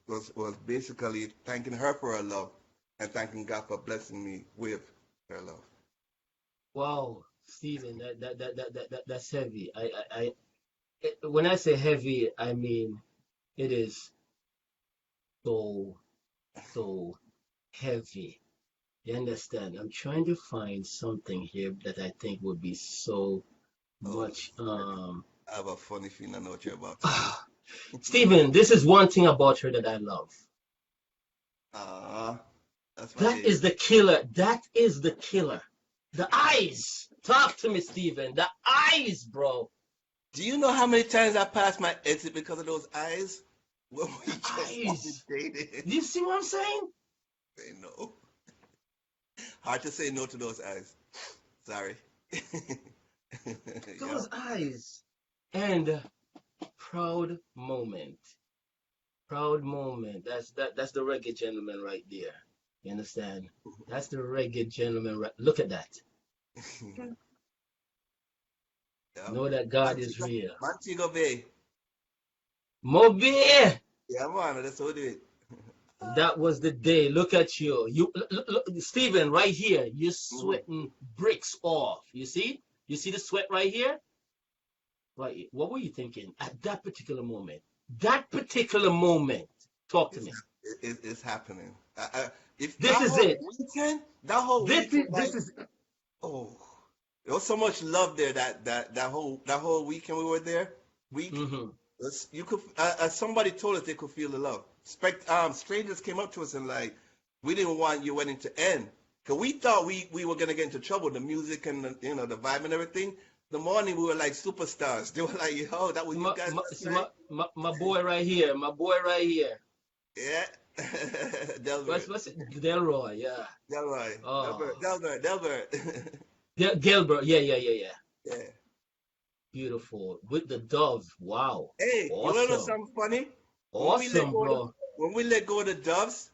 Was basically thanking her for her love and thanking God for blessing me with her love. Wow, Stephen, that's heavy. When I say heavy, I mean it is so so heavy. You understand? I'm trying to find something here that I think would be so Oh, much I have a funny feeling I know what you're about to say. Stephen, this is one thing about her that I love. Ah, that's my That baby. is the killer. That is the killer. The eyes. Talk to me, Stephen. The eyes, bro. Do you know how many times I passed my exit because of those eyes? When we The just started eyes. dating. Do you see what I'm saying? Say no. Hard to say no to those eyes. Sorry. Yeah. Those eyes. And proud moment. Proud moment. That's the reggae gentleman right there. You understand? That's the reggae gentleman right. Look at that. Yeah. Know that God is Montego, real. Montego Bay. Moby! Yeah, man, that's how we do it. That was the day. Look at you. Look, Stephen, right here. You're Mhm. sweating bricks off. You see? You see the sweat right here? Right. What were you thinking at that particular moment? That particular moment. Talk to It's, me. it's happening. If This is it. that whole weekend, This like, is oh, there was so much love there that whole weekend we were there. Week. mm-hmm. You could, as somebody told us, they could feel the love. Strangers came up to us and like, we didn't want your wedding to end, cause we thought we were gonna get into trouble. The music and the vibe and everything. The morning we were like superstars. They were like, yo, that was you guys last See night. my boy right here. My boy right here. Yeah, Delbert, What's it? Delroy, yeah. Delroy, Oh. Delbert. Gilbert, yeah. Yeah. Beautiful. With the dove. Wow. Hey, you wanna know Awesome. something funny? Awesome, bro. When we let go of the doves,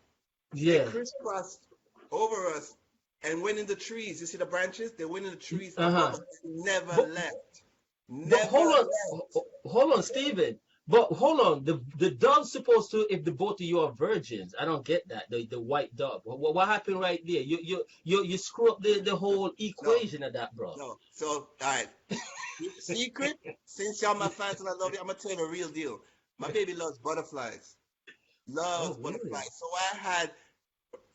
they Yeah. crisscrossed over us and went in the trees. You see the branches? They went in the trees above Uh-huh. us and never But left. but Never left. hold on, Stephen. But hold on, the dove's supposed to, if the both of you are virgins. I don't get that. The white dove. What happened right there? You screw up the whole No, equation of that, bro. no. So, all right. Secret, since y'all my fans and I love you, I'm going to tell you the real deal. My baby loves butterflies. Loves Oh, really? butterflies.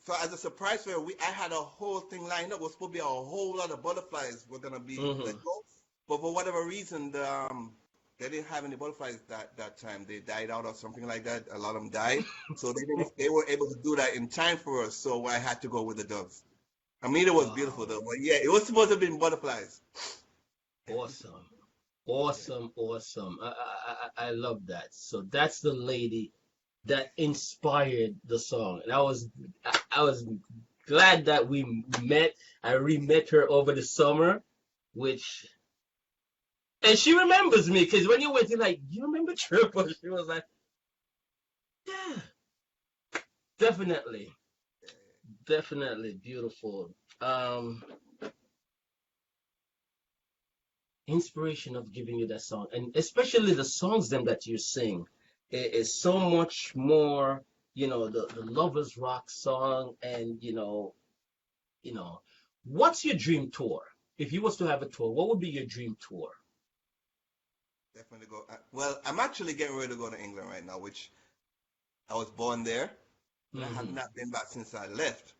So as a surprise for her, I had a whole thing lined up. It was supposed to be a whole lot of butterflies were going to be let Mm-hmm. go. But for whatever reason, they didn't have any butterflies that time. They died out or something like that. A lot of them died. So they were able to do that in time for us. So I had to go with the doves. I mean, it was beautiful Wow. though. But yeah, it was supposed to have been butterflies. Awesome. Awesome. I love that. So that's the lady that inspired the song. And I was glad that we met. I re-met her over the summer, which and she remembers me because when you went, you're like, you remember Triple? She was like, yeah, definitely, definitely beautiful. Inspiration of giving you that song, and especially the songs them that you sing, it is so much more. The lovers rock song, and what's your dream tour? If you was to have a tour, what would be your dream tour? Definitely go. Well, I'm actually getting ready to go to England right now, which I was born there, but I have Hmm. not been back since I left.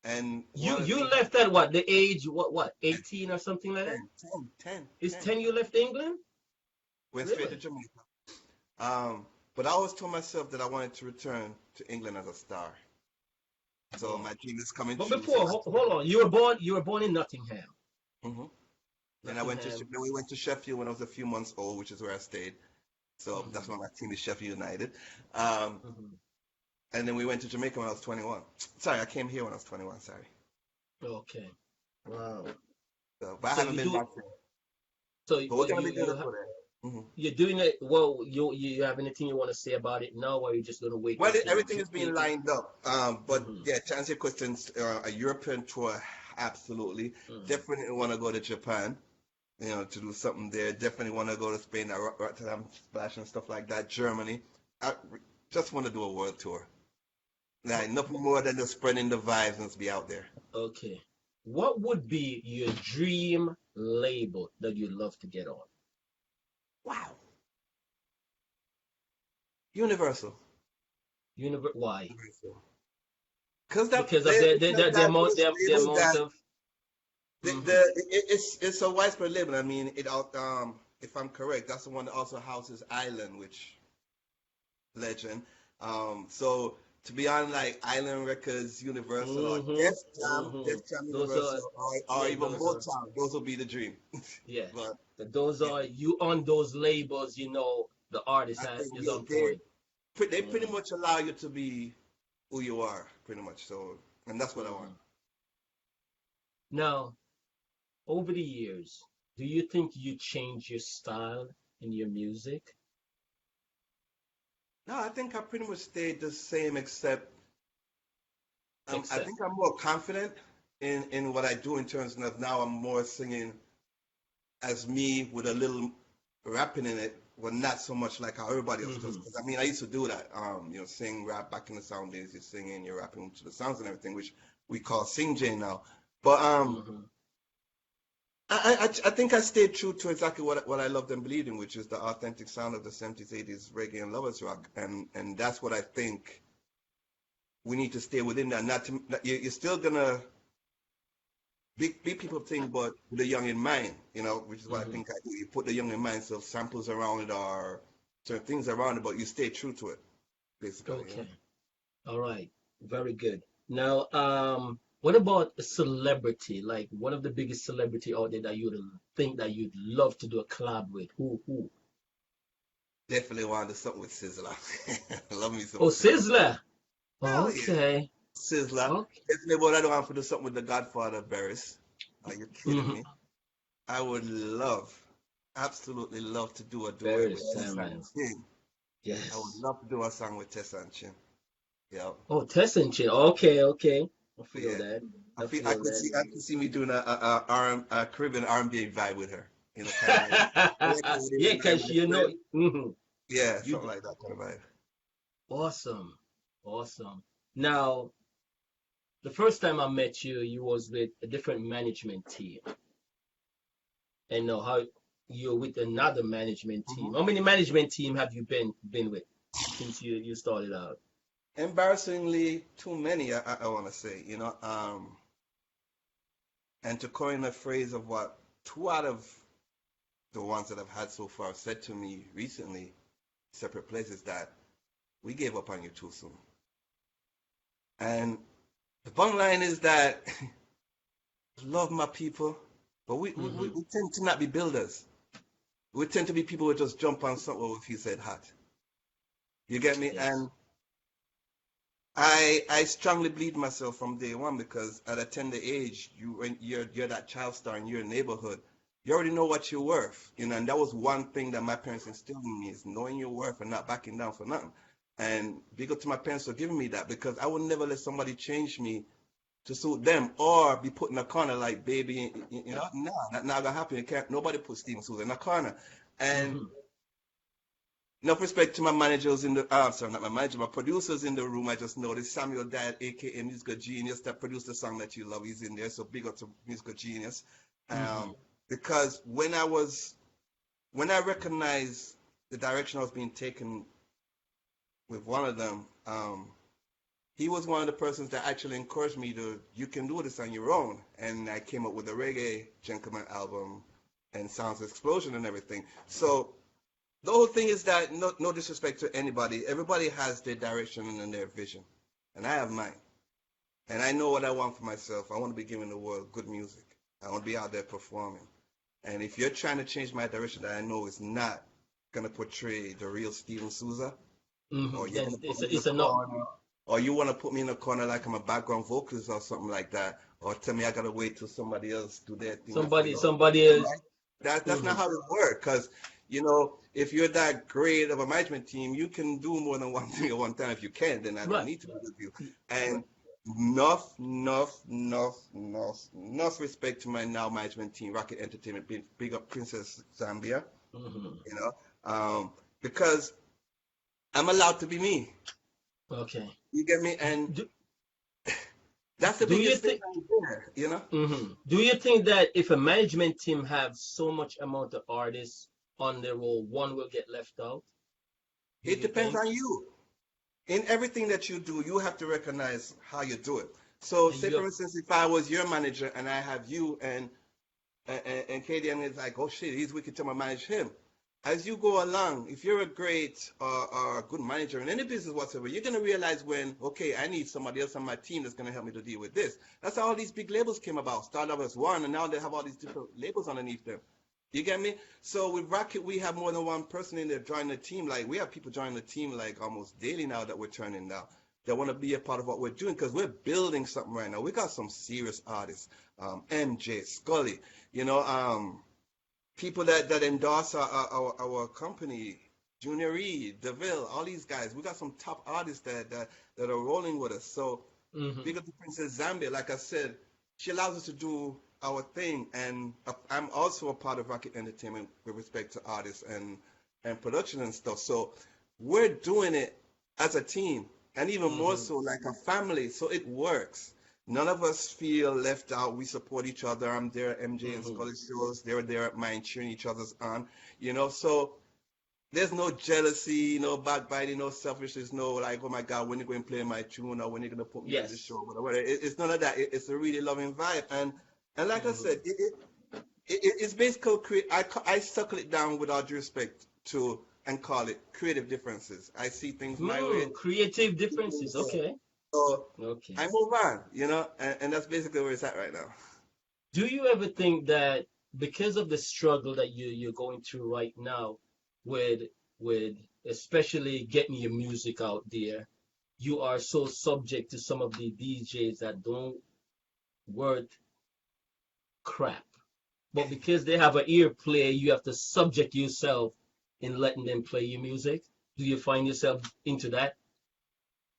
And You one of the you things, left at what, the age, what 18 or something like that? 10, 10, 10, Is 10. 10 you left England? Went straight to Really? Jamaica. But I always told myself that I wanted to return to England as a star. So Oh. my dream is coming But true. So before, hold on. You were born in Nottingham. hmm Then Nottingham. then we went to Sheffield when I was a few months old, which is where I stayed. So that's Hmm. why my team is Sheffield United. Um, Hmm. and then we went to Jamaica when I was 21. Sorry, I came here when I was 21. Sorry. Okay. Wow. So, but I So haven't you been do. back there. So But we're but gonna you be doing you it for there. you're doing it. Well, you have anything you want to say about it now, or are you just gonna wait Well, until everything is being lined up. But Hmm. yeah, to answer your questions, a European tour, absolutely. Hmm. Definitely want to go to Japan, to do something there. Definitely want to go to Spain, Rotterdam, Splash and stuff like that. Germany. I just want to do a world tour. Like nothing more than just spreading the vibes and just be out there. Okay. What would be your dream label that you'd love to get on? Wow. Universal. Why? Universal. Because that Because of they the it's the, a the, the amount diverse the label amount that of. Hmm. it's a widespread label. I mean, if I'm correct, that's the one that also houses Island, which legend. So to be on like Island Records, Universal, or Hmm. Hmm. Def Jam Those are, Universal, or yeah, even those are, Motown, those will be the dream. yeah. But Those yeah, are, you on those labels, the artist I think is on they point. they pretty Hmm. much allow you to be who you are, pretty much. So, and that's what I want. Hmm. Now, over the years, do you think you change your style in your music? No, I think I pretty much stayed the same, except I Except. think I'm more confident in what I do in terms of now I'm more singing as me with a little rapping in it, but not so much like how everybody else does. Hmm. Because I mean, I used to do that. Sing, rap back in the sound days. You're singing, you're rapping to the sounds and everything, which we call sing J now. But Hmm. I think I stayed true to exactly what I loved and believed in, which is the authentic sound of the 70s, 80s reggae and lovers rock, and that's what I think we need to stay within that. You're still gonna big people think, but with the young in mind, which is what I Hmm. think I do. You put the young in mind, so samples around it or certain things around it, but you stay true to it, basically. Okay. All right. Very good. Now, what about a celebrity? Like one of the biggest celebrity out there that you'd think that you'd love to do a collab with? Who? Definitely want to do something with Sizzler. Love me some Oh, Sizzler. Sizzler. Hell yeah, Okay. Sizzler. Okay. Definitely, but I don't want to do something with the Godfather Barris. Are you kidding Hmm. me? I would love, absolutely love to do a duet Very with Tessa and Samuel. Chin. I would Yes. love to do a song with Tessa and Chin. Yeah. Oh, Tessenchin. Okay, okay. I But feel yeah, that. I I feel I feel could that. see I could see me doing a Caribbean R&B vibe with her. Kind of like I like how it is Yeah, in I because With a Friend. Yeah, you something like that kind of vibe. awesome. Awesome. Now, the first time I met you, you was with a different management team. And now how you're with another management team. hmm How many management team have you been with since you started out? Embarrassingly, too many. I want to say, and to coin a phrase of what two out of the ones that I've had so far said to me recently, separate places, that we gave up on you too soon. And the bottom line is that I love my people, but Hmm. we tend to not be builders. We tend to be people who just jump on something if you said hot. You get me? Yes. And I strongly believe myself from day one because at a tender age, when you're that child star in your neighborhood, you already know what you're worth, and that was one thing that my parents instilled in me is knowing your worth and not backing down for nothing. And big up to my parents for giving me that because I would never let somebody change me to suit them or be put in a corner like baby, nah, that's not gonna happen. You can't, nobody put Steven Souza in a corner. And no respect to my managers in the, sorry, not my manager, my producers in the room. I just noticed Samuel Dad, aka Musical Genius, that produced the song that you love. He's in there, so big up to Musical Genius. Because when I recognized the direction I was being taken with one of them, he was one of the persons that actually encouraged me to, you can do this on your own. And I came up with the Reggae Gentleman album and Sounds Explosion and everything. So the whole thing is that no disrespect to anybody. Everybody has their direction and their vision. And I have mine. And I know what I want for myself. I want to be giving the world good music. I want to be out there performing. And if you're trying to change my direction that I know is not going to portray the real Steven Souza, or you want to put me in a corner like I'm a background vocalist or something like that, or tell me I got to wait till somebody else do their thing. Somebody else. That's not how it works. Because, if you're that great of a management team, you can do more than one thing at one time. If you can, then I don't need to be with you. And enough respect to my now management team, Rocket Entertainment, big up Princess Zambia, because I'm allowed to be me. Okay. You get me? And that's the biggest thing, Do you think that if a management team have so much amount of artists on their roll, one will get left out? It depends on you. In everything that you do, you have to recognize how you do it. So, say for instance, if I was your manager and I have you and KDM is like, oh shit, he's wicked, to manage him. As you go along, if you're a great or a good manager in any business whatsoever, you're going to realize when, okay, I need somebody else on my team that's going to help me to deal with this. That's how all these big labels came about. Started off as one, and now they have all these different labels underneath them. You get me? So with Rocket, we have more than one person in there joining the team. Like, we have people joining the team like almost daily now that we're turning now. They want to be a part of what we're doing because we're building something right now. We got some serious artists. MJ, Scully, people that endorse our company, Junior Reed, DeVille, all these guys. We got some top artists that are rolling with us. So big up to Princess Zambia. Like I said, she allows us to do our thing, and I'm also a part of Rocket Entertainment with respect to artists and production and stuff. So we're doing it as a team, and even more so like a family. So it works. None of us feel left out. We support each other. I'm there at MJ and Scully shows. They're there at mine, cheering each other's on. So there's no jealousy, no backbiting, no selfishness, no like, oh my God, when are you going to play my tune or when are you going to put me in the show, whatever. It's none of that. It's a really loving vibe. And like I said, it's basically, I suckle it down with all due respect to, and call it creative differences. I see things my way. Creative differences, okay. So I move on, and that's basically where it's at right now. Do you ever think that because of the struggle that you're going through right now with especially getting your music out there, you are so subject to some of the DJs that don't worth crap, but because they have an ear play, you have to subject yourself in letting them play your music? Do you find yourself into that?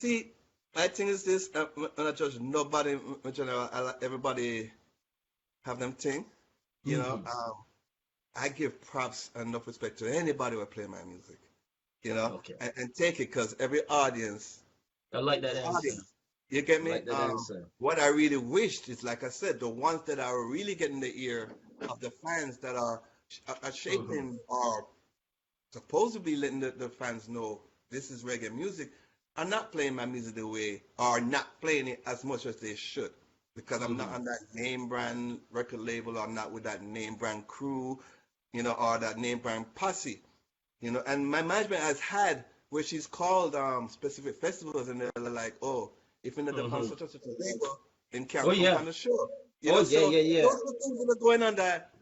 See, my thing is this, when I judge nobody in general, I let everybody have them thing, I give props and enough respect to anybody who play my music, and take it, because every audience, I like that answer. You get me? Like that answer. What I really wished is, like I said, the ones that are really getting the ear of the fans that are shaping or supposedly letting the fans know this is reggae music, are not playing my music the way, or not playing it as much as they should, because I'm not on that name brand record label, or not with that name brand crew, or that name brand posse, and my management has had where she's called specific festivals, and they're like, oh, if in the on such and such a label, then can't come on the show. Those are the things that are going on that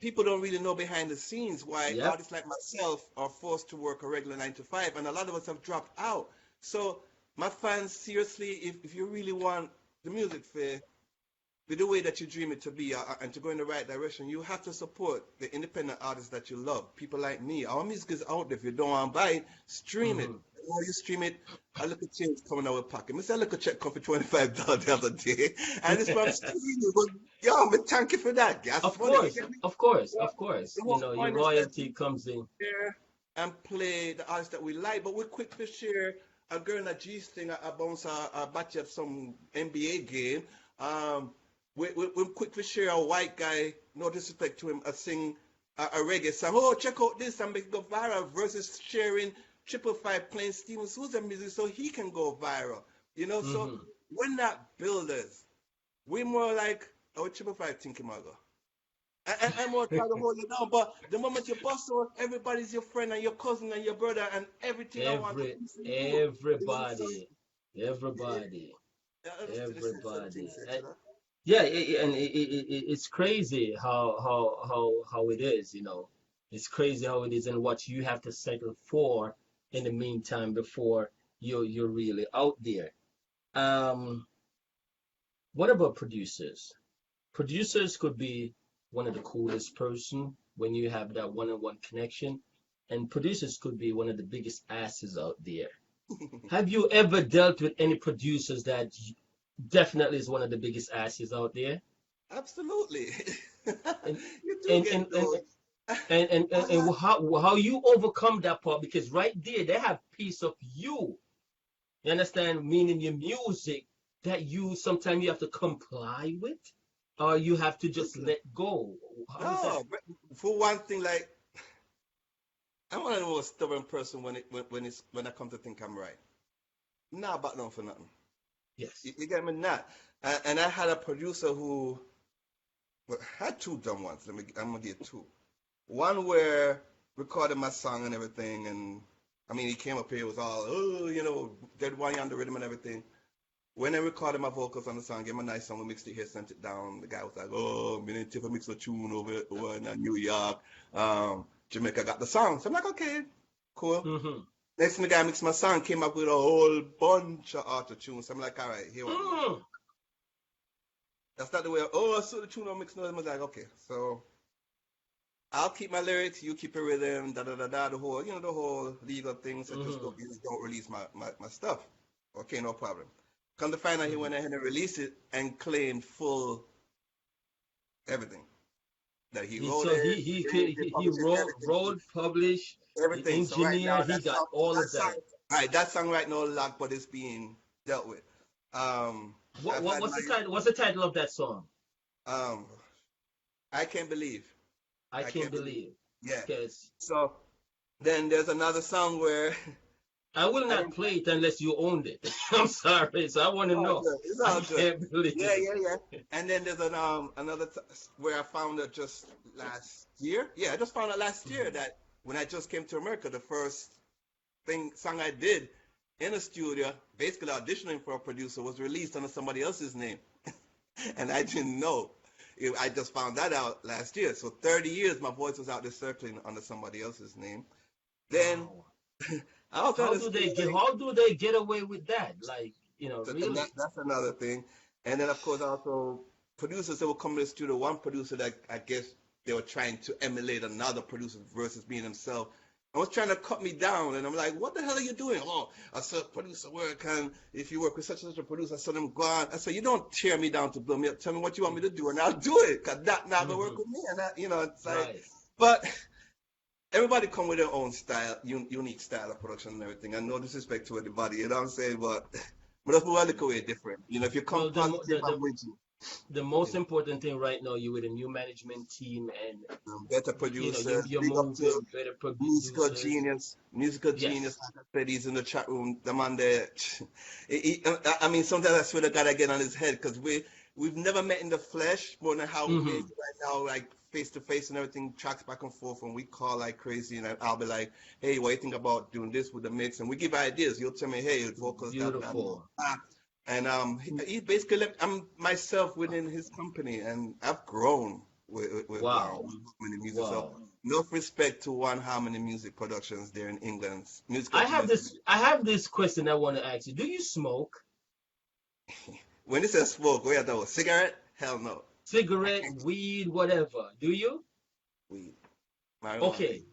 people don't really know behind the scenes, why artists like myself are forced to work a regular 9 to 5, and a lot of us have dropped out. So my fans, seriously, if you really want the music fair be the way that you dream it to be and to go in the right direction, you have to support the independent artists that you love. People like me. Our music is out there. If you don't want to buy it, stream it. While you stream it, a little change coming out of pocket. I said, a little check come for $25 the other day. And it's from streaming. But, yo, but thank you for that. Of course. You know, your royalty comes in. And play the artists that we like. But we're quick to share a girl in a G string, a bounce, a batch of some NBA game. We're quick to share a white guy, no disrespect to him, sing a reggae song. Oh, check out this and make it go viral versus sharing 555 playing Steven Souza music so he can go viral. You know, so we're not builders. We're more like, oh, 555 thinking about go. And I'm more trying to hold it down. But the moment you bust out, everybody's your friend and your cousin and your brother and everything. Everybody. Yeah, and it's crazy how it is, you know. It's crazy how it is and what you have to settle for in the meantime before you're really out there. What about producers? Producers could be one of the coolest person when you have that one-on-one connection, and producers could be one of the biggest asses out there. Have you ever dealt with any producers that definitely is one of the biggest asses out there? Absolutely. And how you overcome that part, because right there they have piece of you. You understand? Meaning your music that you sometimes you have to comply with, or you have to just let go. No, for one thing, like I'm one of the most stubborn person when I come to think I'm right. Nah, back down for nothing. Yes. You get me? Not. And I had a producer who had two dumb ones. I'm gonna get two. One where recorded my song and everything, and I mean he came up here, it was all dead one on the rhythm and everything. When I recorded my vocals on the song, gave him a nice song, we mixed it here, sent it down. The guy was like, "Oh, me and Tiff mixed a tune over in New York. Jamaica got the song." So I'm like, "Okay, cool." Next thing the guy mixed my song, came up with a whole bunch of auto tunes. So I'm like, "All right, here we go." That's not the way. I saw the tune on mixed. I was like, "Okay, so I'll keep my lyrics, you keep your rhythm, da da da da." The whole legal thing. So just don't release my stuff. Okay, no problem. Come to find out, he went ahead and released it and claimed full everything that he wrote. So he wrote, published, everything. engineer. So right now, he got all of that. Right, that song right now locked, but it's being dealt with. What's the title of that song? I Can't Believe. I Can't Believe. Yeah. Yes. So then there's another song where I will not play it unless you owned it. I'm sorry, so I want to know. It's all good. I can't believe it. Yeah. And then there's another where I found it just last year. Yeah, I just found it last year that when I just came to America, the first song I did in a studio, basically auditioning for a producer, was released under somebody else's name. And I didn't know. I just found that out last year. So 30 years my voice was out there circling under somebody else's name. Then how do they get away with that? Like, really? That's another thing. And then of course also producers that will come to the studio, one producer that I guess they were trying to emulate another producer versus being themselves. I was trying to cut me down, and I'm like, "What the hell are you doing?" "Oh, I saw producer work, and if you work with such and such a producer, I saw them go on." I said, "You don't tear me down to blow me up. Tell me what you want me to do, and I'll do it, because that not gonna work with me." And that, it's like, right. But everybody come with their own style, unique style of production and everything. And no disrespect to anybody, you know what I'm saying? But that's what I look away different. If you come positive, I'm with you. The most important thing right now, you with a new management team and better producer, better musical genius. Like I said, he's in the chat room. The man there. I mean, sometimes I swear to God I get on his head because we've never met in the flesh more than how we right now, like face to face and everything, tracks back and forth, and we call like crazy. And I'll be like, "Hey, what do you think about doing this with the mix?" And we give ideas. He'll tell me, "Hey, vocals." Beautiful. And he basically left. I'm myself within his company, and I've grown with wow. music. So enough respect to One Harmony Music Productions there in England. I have this question I want to ask you. Do you smoke? When it says smoke, where that was cigarette? Hell no. Cigarette, weed, whatever. Do you? Weed. Marijuana. Okay.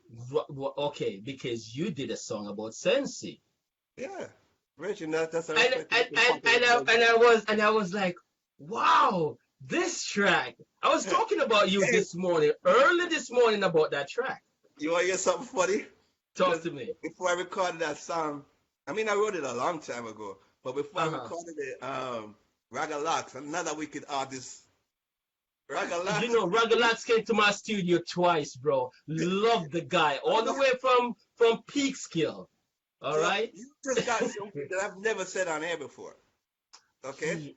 Okay, because you did a song about Sensi. Yeah. Rich, that's a and I was like, wow, this track. I was talking about you this morning, early this morning, about that track. You want to hear something funny? Talk to me. Before I recorded that song, I mean, I wrote it a long time ago, but before I recorded it, Ragalax, another wicked artist. Ragalax. You know, Ragalax came to my studio twice, bro. Love the guy, all the way from Peekskill. All right. You just got something that I've never said on air before. Okay.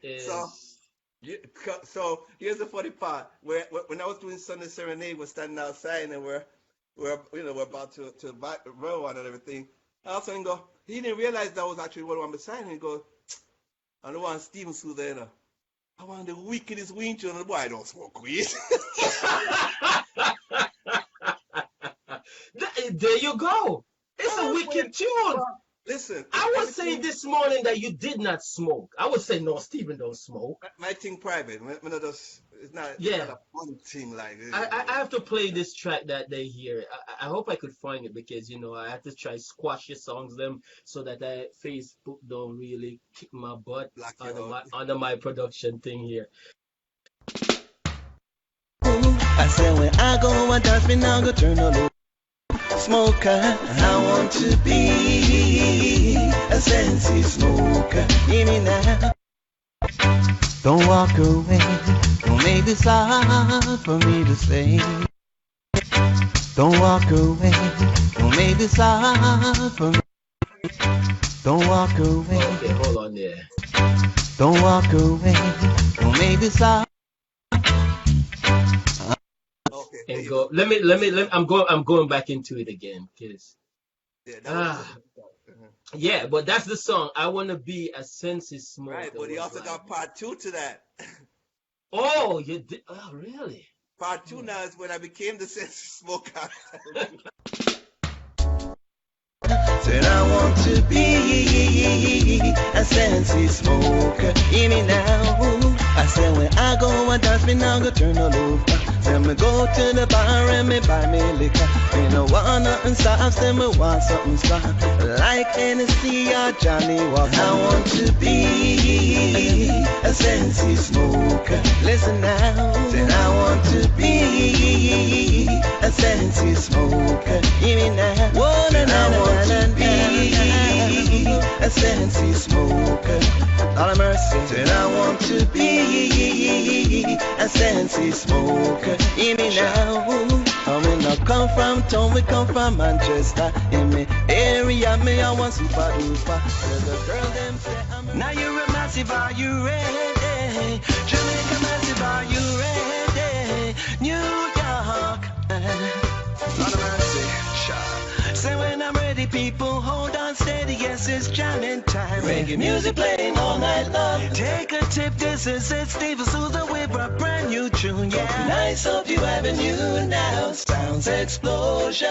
So here's the funny part. When I was doing Sunday Serenade, we're standing outside and we're about to roll on and everything. I also go, he didn't realize that was actually what I'm beside him. He goes, I don't want Steven Souza. I want the wickedest weed tune. The boy, I don't smoke weed. There you go. It's a wicked tune. Listen, I was saying this morning that you did not smoke. I would say no, Stephen don't smoke. My thing private. It's not a fun thing like this. I have to play this track that they hear. I hope I could find it because I have to try squash your songs them so that Facebook don't really kick my butt under my production thing here. I said when I go and dance me now go turn on the smoker. I want to be a Sensi smoker. Hear me now. Don't walk away. Don't make this hard for me to say. Don't walk away. Don't make this hard for me. Don't walk away. Okay, hold on there. Don't walk away. Don't make this hard. And go. Let me. I'm going back into it again, because. Yeah, but that's the song. I want to be a Sensi smoker. Right, but he also got part 2 to that. Oh, you did? Oh, really? Part 2 now is when I became the Sensi smoker. Said I want to be a Sensi smoker. Hear me now. I said when I go and dance me now go turn all over. Then me go to the bar and me buy me liquor. Me no want nothing soft, then me want something strong. Like Hennessy or Johnny Walker. I want to be a Sensi smoker. Listen now. Said I want to be a Sensi smoker. Hear me now. I want to be a Sensi smoker. All mercy. Said I want to be a Sensi smoker. Hear me now. I mean, I come from town, we come from Manchester. In me area, me I want super duper. The girl them say I'm now you're a massive, are you ready? Jamaica massive, are you ready? New York. All mercy. Say when I'm ready, people, hold on steady. Yes, it's jamming time. Reggae music playing all night long. Take a tip, this is it. Steven Souza with a brand new tune. Yeah, nice, hope you have a new now. Sounds explosion.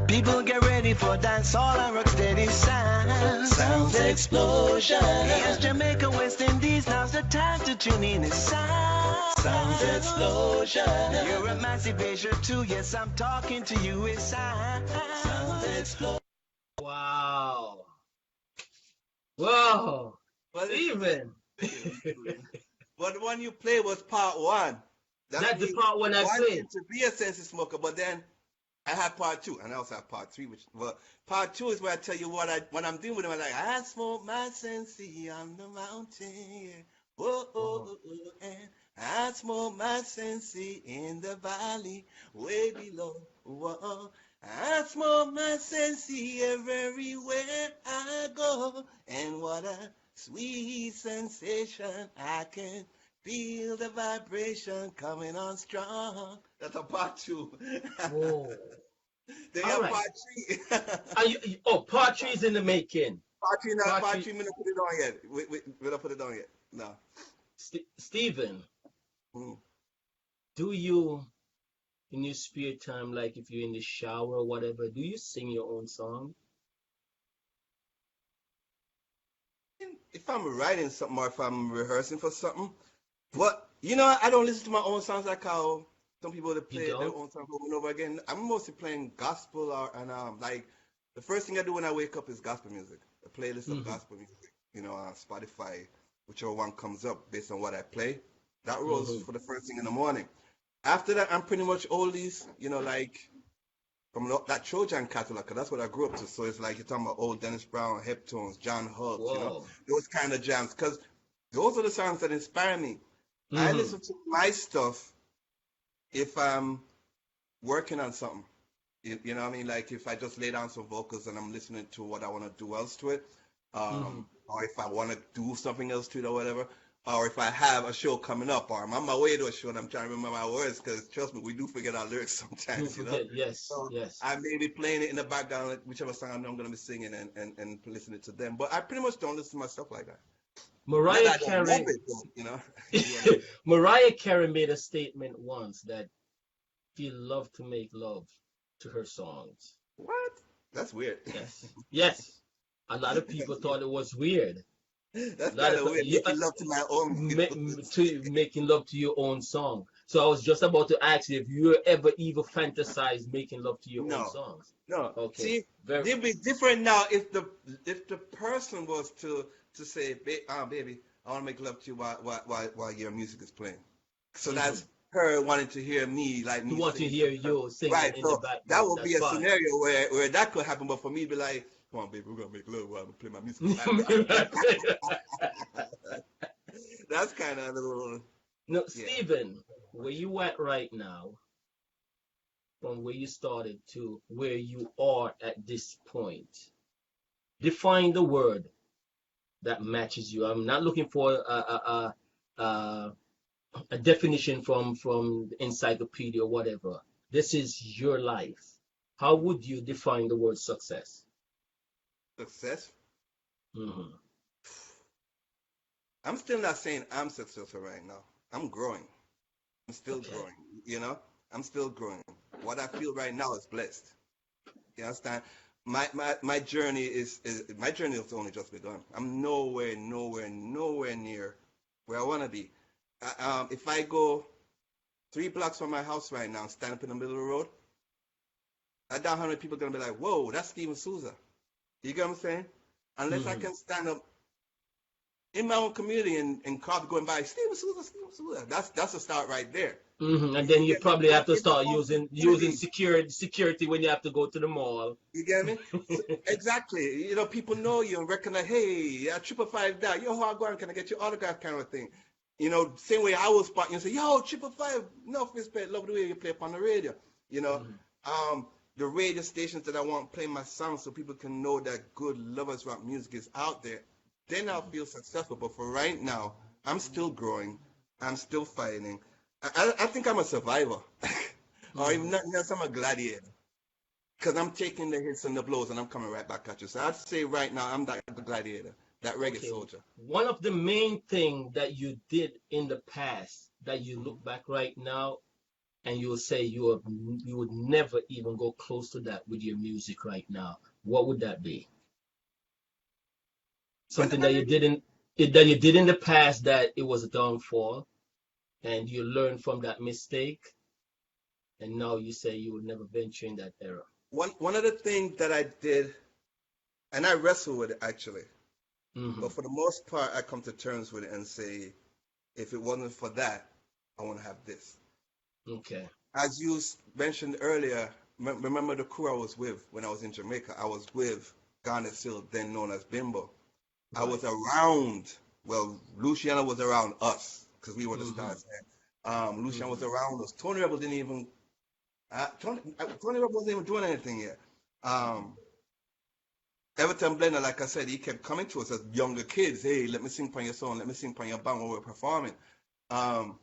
People get ready for dance, all and rock steady sound. Sounds explosion. Yes, Jamaica, West Indies, now's the time to tune in. It's sounds explosion. You're a massive Asia too. Yes, I'm talking to you. It's sounds explosion. Wow. Whoa. Well, Steven. But the one you played was part 1. That's the part 1 I played. To be a Sensi smoker, but then I had part 2, and I also have part 3. Part 2 is where I tell you what I'm doing with them. I'm like, I smoke my Sensi on the mountain. Whoa, and I smoke my Sensi in the valley, way below. Whoa, I smoke my Sensi everywhere I go, and what a sweet sensation. I can feel the vibration coming on strong. That's a part 2. Whoa. They have right. part 3. Part 3 is in the making. Part 3, not part 3. We don't put it on yet. We don't put it on yet. No. Steven, do you in your spare time, like if you're in the shower or whatever, do you sing your own song? If I'm writing something or if I'm rehearsing for something, what I don't listen to my own songs like how some people that You play their don't? own songs over and over again. I'm mostly playing gospel and like the first thing I do when I wake up is gospel music. A playlist of Mm-hmm. gospel music. On Spotify, whichever one comes up based on what I play. That rolls Mm-hmm. for the first thing in the morning. After that, I'm pretty much oldies, like from that Trojan catalog, 'cause that's what I grew up to. So it's like you're talking about old Dennis Brown, Heptones, John Hughes, Whoa. those kind of jams. Because those are the songs that inspire me. I Mm-hmm. listen to my stuff if I'm working on something. You know what I mean? Like if I just lay down some vocals and I'm listening to what I want to do else to it, Mm-hmm. or if I want to do something else to it or whatever, or if I have a show coming up, or I'm on my way to a show and I'm trying to remember my words, because trust me, we do forget our lyrics You sometimes. forget. Yes. So Yes. I may be playing it in the background, like whichever song I know I'm going to be singing and listening to them. But I pretty much don't listen to myself like that. Not Mariah that I don't love Carey. it, though. Yeah. Mariah Carey made a statement once that she loved to make love to her songs. What? That's weird. Yes. Yes. A lot of people thought it was weird. That's A lot kind of of weird. Making love to my own to making love to your own song. So I was just about to ask you if you ever even fantasize making love to your own No, songs. no. Okay. See, Very. it'd be different now if the person was to say, baby, I want to make love to you while your music is playing. So Mm-hmm. that's her wanting to hear me, like To me want to singing hear to her. you singing Right. in the So that background. would be That's a fine. scenario where that could happen. But for me, it'd be like, come on, baby, we're gonna make love while I play my music in the background. That's kind of a little, No, yeah. Stephen, where you at right now, from where you started to where you are at this point, define the word that matches you. I'm not looking for a definition from the encyclopedia or whatever. This is your life. How would you define the word success? Success. Hmm. I'm still not saying I'm successful right now. I'm growing. I'm still Okay. growing. I'm still growing. What I feel right now is blessed. You understand? My journey is my journey has only just begun. I'm nowhere near where I want to be. If I go 3 blocks from my house right now, stand up in the middle of the road, I doubt how many people are gonna be like, "Whoa, that's Steven Souza." You get what I'm saying? Unless I Hmm. can stand up in my own community and crowd going by, Steven Souza, Steven Souza. That's a start right there. Hmm. And You then you get me? probably But have to in my start own using community, security when you have to go to the mall. you get me? So, exactly. People know you and recognize, hey, 555 that. Yo, how going? Can I get your autograph kind of thing? Same way I will spot you and say, yo, 555, no respect, love the way you play up on the radio. You know, Mhm. the radio stations that I want playing my songs so people can know that good lovers rock music is out there. Then I'll feel successful. But for right now, I'm still growing. I'm still fighting. I think I'm a survivor. Or even nothing else, I'm a gladiator. Because I'm taking the hits and the blows and I'm coming right back at you. So I'd say right now, I'm that gladiator, that reggae Okay, soldier. one of the main thing that you did in the past that you Mhm. look back right now and you'll say you would never even go close to that with your music right now. What would that be? Run it Something back that you again. didn't that you did in the past that it was a downfall and you learned from that mistake and now you say you would never venture in that era. One of the things that I did, and I wrestle with it actually, Hmm. but for the most part, I come to terms with it and say, if it wasn't for that, I want to have this. Okay. As you mentioned earlier, remember the crew I was with when I was in Jamaica? I was with Garnet Seal, then known as Bimbo. I Right. was around, well, Luciano was around us because we were the Hmm. stars then. Luciano was Hmm. around us. Tony Rebel didn't even, Tony Rebel wasn't even doing anything yet. Um, Everton Blender, like I said, he kept coming to us as younger kids. Hey, let me sing upon your song. Let me sing upon your band when we're performing. Um,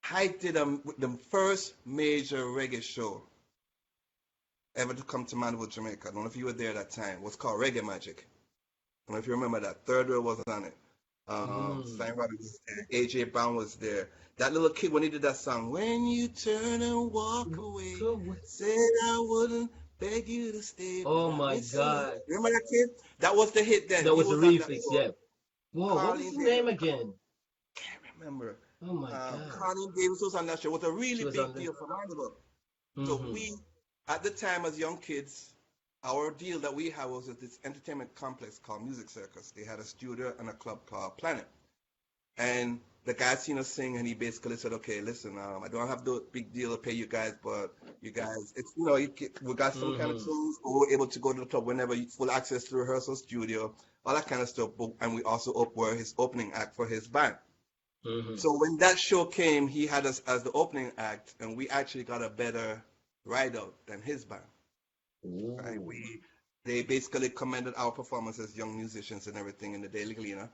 I did the first major reggae show ever to come to Mandeville, Jamaica. I don't know if you were there at that time. It was called Reggae Magic. I don't know if you remember that. Third Rail was on it. Sly Robbins was there. AJ Brown was there. That little kid when he did that song, when you turn and walk away, said I wouldn't beg you to stay. Oh But I my miss you. God. Remember that kid? That was the hit then. That He was a was on that reflex, song. yeah. Whoa, what was Carlene his Davis. name again? Can't remember. Oh my God. Colin Davis was on that show. It was a She really was big on there. deal for Mandeville. So Mm-hmm. we, at the time as young kids, our deal that we had was at this entertainment complex called Music Circus. They had a studio and a club called Planet. And the guy seen us sing, and he basically said, "Okay, listen, I don't have the big deal to pay you guys, but you guys, it's we got some kind of tools. We were able to go to the club whenever, full access to the rehearsal studio, all that kind of stuff. And we also were his opening act for his band. Mm-hmm. So when that show came, he had us as the opening act, and we actually got a better ride out than his band. Right? They basically commended our performance as young musicians and everything in the Daily Gleaner.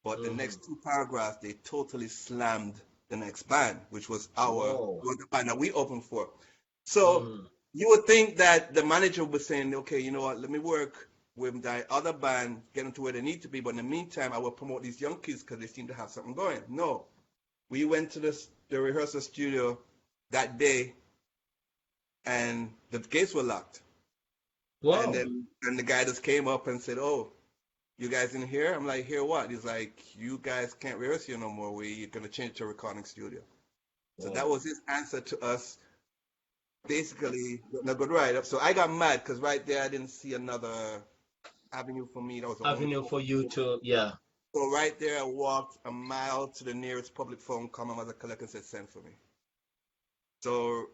But the next two paragraphs, they totally slammed the next band, which was the band that we opened for. So you would think that the manager was saying, okay, you know what, let me work with the other band, get them to where they need to be. But in the meantime, I will promote these young kids because they seem to have something going. No, we went to the rehearsal studio that day, and the gates were locked. Wow. And the guy just came up and said, "Oh, you guys in here?" I'm like, "Hear what?" He's like, "You guys can't rehearse here no more. We're gonna change to a recording studio." So that was his answer to us. Basically, a good ride up. So I got mad because right there I didn't see another avenue for me. That was the only Avenue for you to, yeah. So right there, I walked a mile to the nearest public phone, called my mother, collect, and said, "Send for me." So,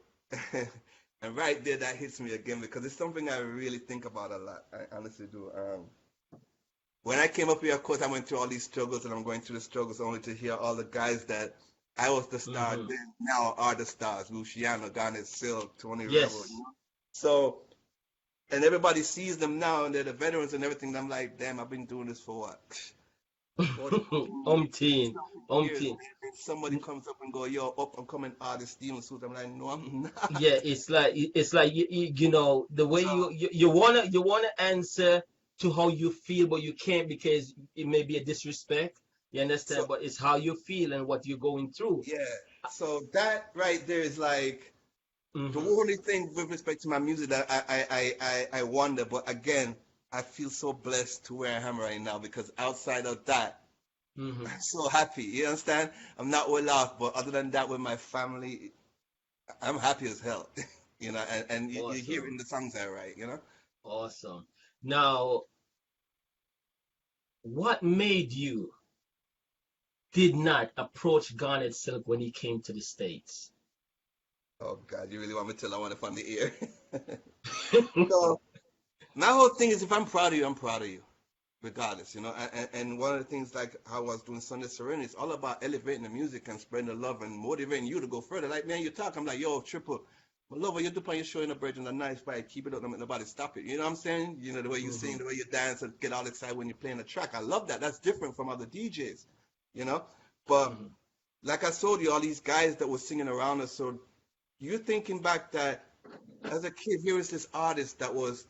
and right there, that hits me again because it's something I really think about a lot. I honestly do. When I came up here, of course, I went through all these struggles, and I'm going through the struggles only to hear all the guys that I was the star then, now are the stars. Luciano, Garnet, Silk, Tony Rebel. You know? So, and everybody sees them now, and they're the veterans and everything. And I'm like, damn, I've been doing this for what? Umpteen. Somebody comes up and go, "Yo, up and coming artist Steven Souza." I'm like, "No, I'm not." Yeah, it's like you know the way you wanna answer to how you feel, but you can't because it may be a disrespect. You understand? But it's how you feel and what you're going through. Yeah. So that right there is like the only thing with respect to my music that I wonder. But again, I feel so blessed to where I am right now because outside of that, I'm so happy. You understand? I'm not well off, but other than that, with my family, I'm happy as hell. You know, and you hear it in the songs I write. You know. Awesome. Now, what made you did not approach Garnet Silk when he came to the States? Oh God, you really want me to tell? I want it on the ear. So my whole thing is, if I'm proud of you, I'm proud of you, regardless, you know. And one of the things, like how I was doing Sunday Serenity, it's all about elevating the music and spreading the love and motivating you to go further. Like, man, you talk, I'm like, "Yo, Triple, I love what you do on your show in the bridge and a nice fight. Keep it up, don't make nobody stop it." You know what I'm saying? You know, the way you sing, the way you dance, and get all excited when you're playing a track. I love that. That's different from other DJs, you know. But like I told you, all these guys that were singing around us. So you're thinking back that as a kid, here is this artist that was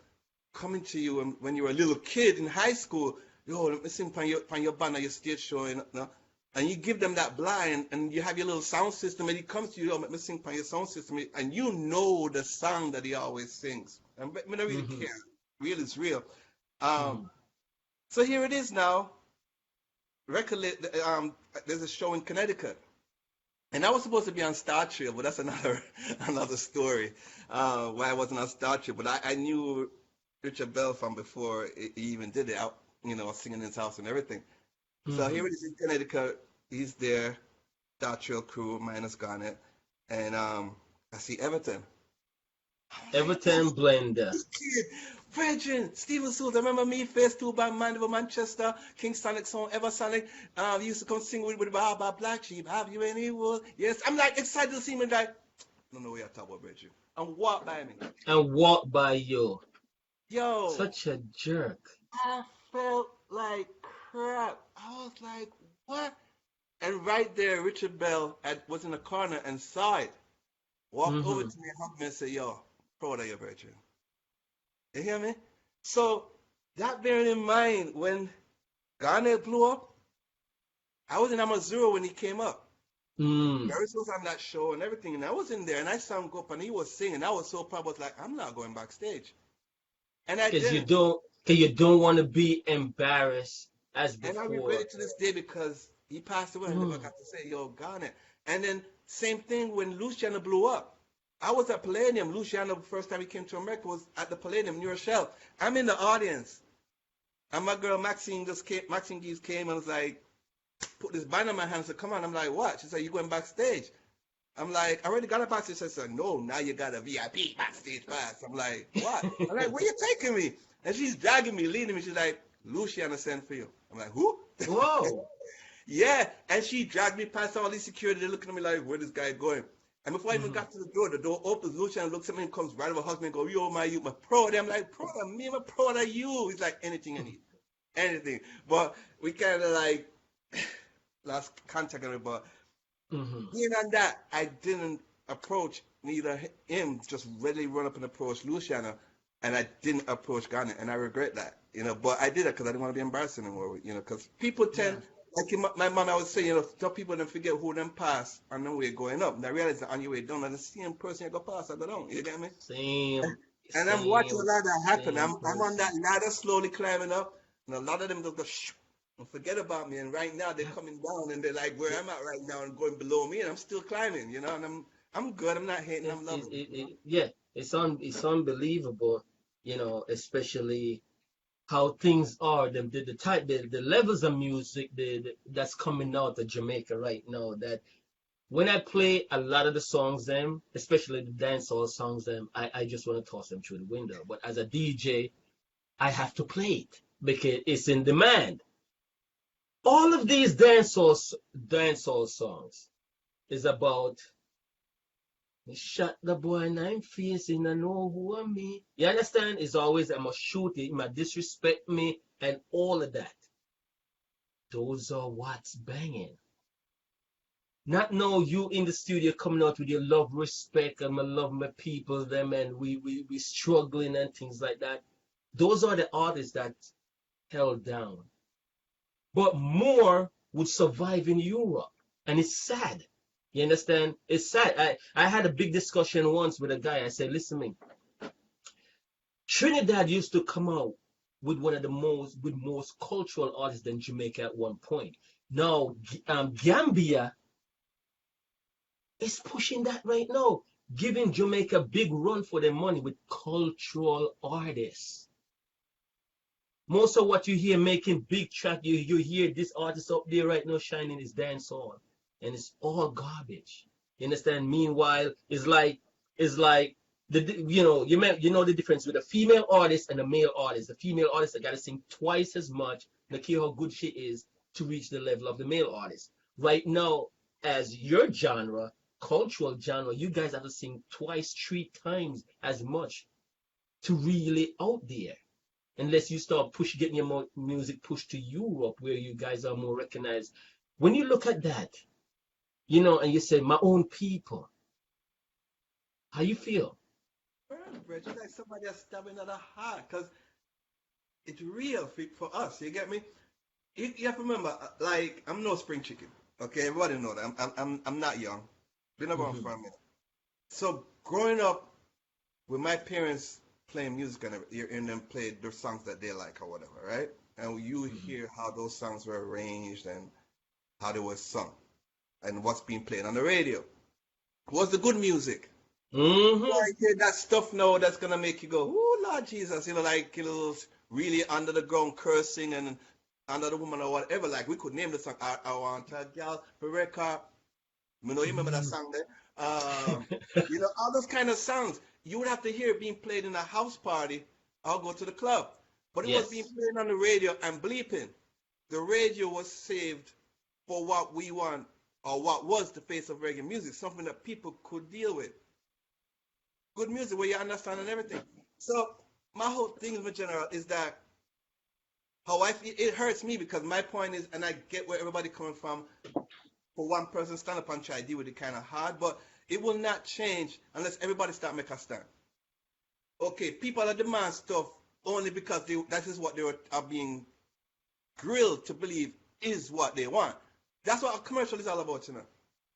coming to you when you were a little kid in high school. "Yo, let me sing on your band or your stage show," you know? And you give them that blind, and you have your little sound system, and he comes to you, "Yo, let me sing on your sound system," and you know the song that he always sings. And I don't really care. Real is real. So here it is now. There's a show in Connecticut. And I was supposed to be on Star Trek, but that's another story. Why I wasn't on Star Trek, but I knew Richard Bell from before he even did it. You know, singing in his house and everything. So here it is in Connecticut. He's there, Star Trek crew minus Garnet, and I see Everton. Everton Blender. Brethren, Steven Souza, remember me, Face 2 by Mandeville, Manchester, King Sonic song, Ever Sonic. We used to come sing with Baba Black Sheep. Have you any wool? Yes, I'm like excited to see me, like, I don't know what you're talking about, Brethren. And walk by me. And walk by you. Yo. Such a jerk. I felt like crap. I was like, what? And right there, Richard Bell was in the corner and saw it. Walked over to me and hugged me and said, "Yo, proud of you, Brethren." You hear me? So that bearing in mind, when Garnet blew up, I was in Amazura when he came up. Mm. Barris was on that show and everything, and I was in there, and I saw him go up, and he was singing. I was so proud. I was like, I'm not going backstage, and I Because didn't. you don't want to be embarrassed as And I regret before. it to this day because he passed away. I never Mm. got to say, yo, Garnet. And then same thing when Luciano blew up. I was at Palladium. Luciano, the first time he came to America, was at the Palladium, New Rochelle. I'm in the audience. And my girl Maxine Geese came and was like, put this band on my hand and said, come on. I'm like, what? She said, you going backstage? I'm like, I already got a backstage. She said, no, now you got a VIP backstage pass. I'm like, what? I'm like, where you taking me? And she's dragging me, leading me. She's like, Luciano sent for you. I'm like, who? Whoa. Yeah. And she dragged me past all these security. They're looking at me like, where this guy going? And before I even got to the door opens. Luciano looks at me and comes right over, hugs me and goes, yo, you my pro. I'm like, pro of me, I'm a pro of you. He's like, anything I need. Anything. But we kind of like lost contact with it. But being on that, I didn't approach neither him, just readily run up and approach Luciano, and I didn't approach Garnet, and I regret that, but I did it because I didn't want to be embarrassed anymore, because people tend, like my mom, I would say, some people don't forget who them pass on the way going up, and I realize that on your way down, I'm the same person you go past, I go down, you get me? Same. And I'm watching a lot of that happen. Same I'm on that ladder slowly climbing up, and a lot of them just go shh, and forget about me. And right now they're coming down, and they're like where I'm at right now, and going below me, and I'm still climbing, and I'm good. I'm not hating. I'm loving. Yeah, it's unbelievable, especially how things are, the levels of music that's coming out of Jamaica right now. That when I play a lot of the songs, them, especially the dancehall songs, them, I just want to toss them through the window. But as a DJ, I have to play it because it's in demand. All of these dancehall songs is about shot the boy and I'm facing, I know who I'm me. You understand? It's always I must shoot it, he might disrespect me, and all of that. Those are what's banging. Not know you in the studio coming out with your love, respect, and I love my people, them, and we struggling and things like that. Those are the artists that held down. But more would survive in Europe. And it's sad. You understand? It's sad. I had a big discussion once with a guy. I said, listen to me. Trinidad used to come out with one of the most cultural artists than Jamaica at one point. Now, Gambia is pushing that right now, giving Jamaica a big run for their money with cultural artists. Most of what you hear making big track, you hear this artist up there right now shining his dancehall, and it's all garbage. You understand? Meanwhile, it's like the difference with a female artist and a male artist. The female artist that got to sing twice as much, no care how good she is, to reach the level of the male artist. Right now, as your genre, cultural genre, you guys have to sing twice, 3 times as much to really out there. Unless you start getting your music pushed to Europe, where you guys are more recognized. When you look at that, and you say, my own people, how you feel? Bridge, it's like somebody that's stabbing at the heart, because it's real for us. You get me? You have to remember, like, I'm no spring chicken. Okay, everybody know that. I'm not young. Been around for a minute. So growing up with my parents playing music and you're in them play their songs that they like or whatever, right? And you hear how those songs were arranged and how they were sung and what's being played on the radio. What's the good music? I hear that stuff now that's gonna make you go, oh Lord Jesus, like really under the ground cursing and under the woman or whatever. Like we could name the song I Want a Girl for Record. You remember that song there? All those kind of songs. You would have to hear it being played in a house party or go to the club. But it was being played on the radio and bleeping. The radio was saved for what we want or what was the face of reggae music, something that people could deal with. Good music where you understand and everything. So my whole thing in general is that how I feel, it hurts me because my point is, and I get where everybody coming from, for one person stand up and try to deal with it kind of hard, but it will not change unless everybody start make a stand. Okay, people are demand stuff only because that is what they are being grilled to believe is what they want. That's what a commercial is all about, you know.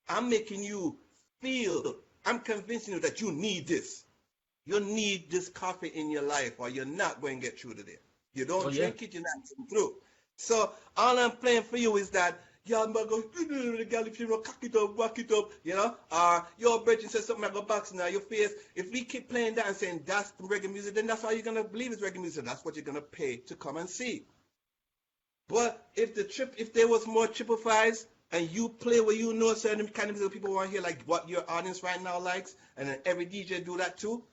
I'm making you feel, I'm convincing you that you need this. You need this coffee in your life or you're not going to get through today. You don't Oh yeah. drink it, you're not getting through. So all I'm playing for you is that y'all might go, the girl, if you know, cock it up, walk it up, you know, or your Bridget says something, I go boxing now, your face. If we keep playing that and saying that's the reggae music, then that's all you're going to believe is reggae music. That's what you're going to pay to come and see. But if there was more triple fives and you play where you know certain kind of music people want to hear, like what your audience right now likes, and then every DJ do that too,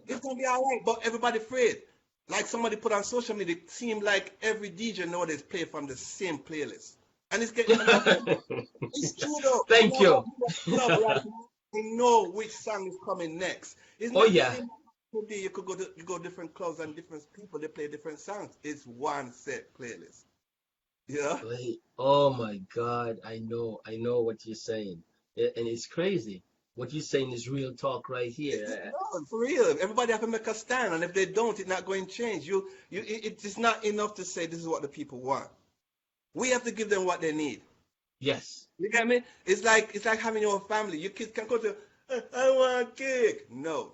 it's going to be all right. But everybody afraid. Like somebody put on social media, it seemed like every DJ nowadays play from the same playlist. And it's getting it's true though. Thank you. Club right now, they know which song is coming next. It's Oh not the yeah. same today. You could go different clubs and different people, they play different songs. It's one set playlist. Yeah. Wait, oh my God, I know what you're saying. And it's crazy. What you're saying is real talk right here. No, for real. Everybody have to make a stand, and if they don't, it's not going to change. It's not enough to say this is what the people want. We have to give them what they need. Yes. You get me? It's like having your own family. Your kids can go to, I want cake. No,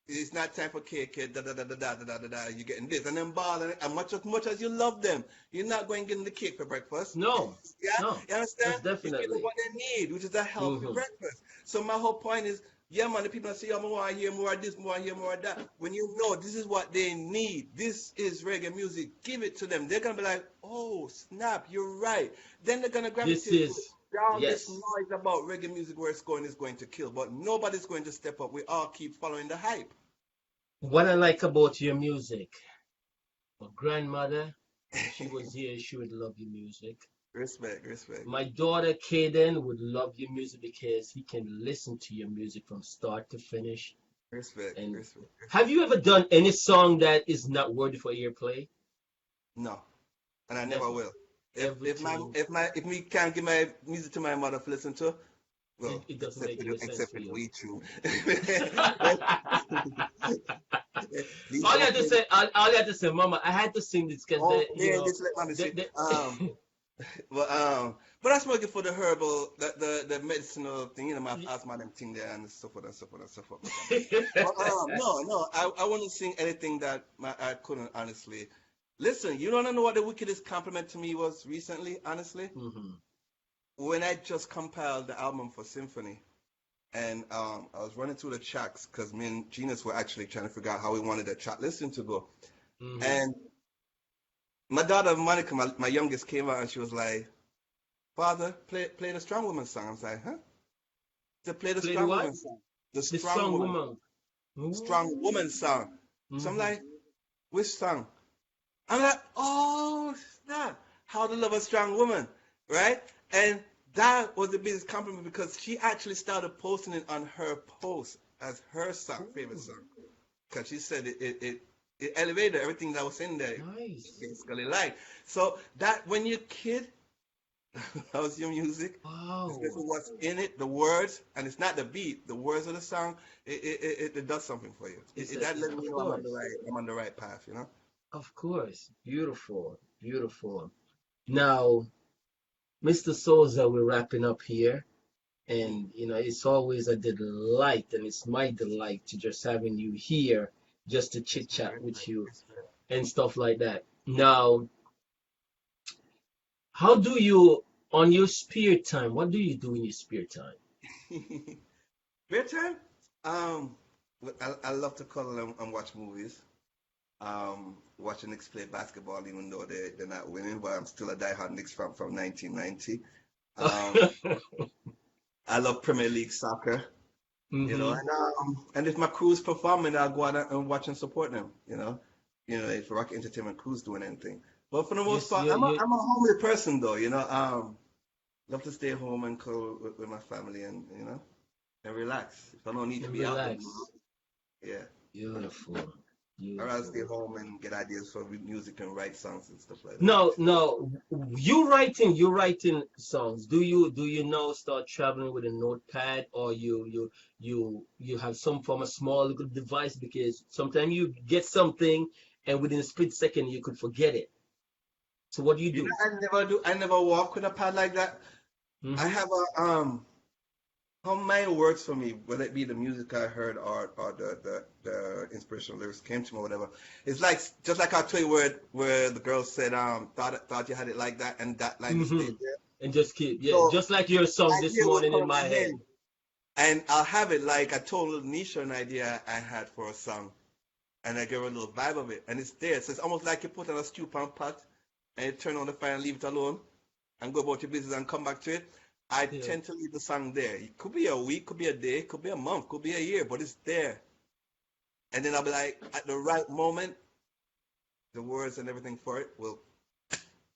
it's not time for cake. Da da da da da da da da. You're getting this, and then balling. And much as you love them, you're not going to give them the cake for breakfast. No. Yeah, No. you understand? That's definitely. You give them what they need, which is a healthy Mhm. breakfast. So my whole point is, yeah, man, the people that say, I want to hear more of this, more hear more of that. When you know this is what they need, this is reggae music, give it to them. They're gonna be like, oh snap, you're right. Then they're gonna gravitate This to is all yes. this noise about reggae music where it's going is going to kill. But nobody's going to step up. We all keep following the hype. What I like about your music. My grandmother, if she was here, she would love your music. Respect, respect. My daughter Kaden would love your music because he can listen to your music from start to finish. Respect, And respect. have you ever done any song that is not worthy for airplay? No, and I never Never. will. Everything. If me can't give my music to my mother to listen to, well, It doesn't make any sense except for if you. we true. All you had to say, all you had to say, Mama, I had to sing this because Oh, you yeah, know, just let mommy the, see. the, But I'm smoking for the herbal, the medicinal thing, you know, my asthma and thing there, and so forth and so forth and so forth. No, I wouldn't sing anything that I couldn't honestly. Listen, you don't know what the wickedest compliment to me was recently, honestly? Mhm. When I just compiled the album for Symphony, and I was running through the tracks because me and Genius were actually trying to figure out how we wanted the track listing to go. Mhm. And my daughter Monica, my youngest, came out and she was like, "Father, play the Strong Woman song." I was like, "Huh?" To play the Play the Strong what? Woman song. The The Strong song Woman. woman. Strong Woman song. So I'm Mhm. like, which song? I'm like, oh snap! How to Love a Strong Woman, right? And that was the biggest compliment because she actually started posting it on her post as her song, favorite song, because she said it elevated everything that was in there. Nice. Basically, like so that when you're a kid, that was your music. Wow. Especially what's in it, the words, and it's not the beat, the words of the song. It does something for you. That lets me know I'm on the right path. You know. Of course. Beautiful. Beautiful. Now, Mr. Souza, we're wrapping up here. And, you know, it's always a delight, and it's my delight to just having you here just to chit chat with you and stuff like that. Now, how do you, on your spare time, what do you do in your spare time? Bedtime? I love to cuddle and watch movies. Watching Knicks play basketball, even though they're not winning, but I'm still a diehard Knicks fan from 1990. I love Premier League soccer, you know, and if my crew's performing, I'll go out and watch and support them, you know, if Rock Entertainment crew's doing anything. But for the most part, I'm a homely person though, you know. Love to stay home and cuddle with my family and and relax. If I don't need to be out there, yeah. Beautiful. I'd rather stay home and get ideas for music and write songs and stuff like that. No. You're writing songs. Do you now start traveling with a notepad, or you have some form of small little device, because sometimes you get something and within a split second you could forget it. So what do you You do? know, I never walk with a pad like that. I have a how mine works for me, whether it be the music I heard or the inspirational lyrics came to me or whatever. It's like just like I told you where the girl said thought you had it like that and that line just stayed there. And just keep, yeah, So just like your song this idea will morning come in in my my head. head, and I'll have it like I told Nisha an idea I had for a song, and I give her a little vibe of it, and it's there. So it's almost like you put on a stew pan pot, and you turn on the fire and leave it alone, and go about your business and come back to it. I Yeah. tend to leave the song there. It could be a week, could be a day, could be a month, could be a year, but it's there. And then I'll be like, at the right moment, the words and everything for it will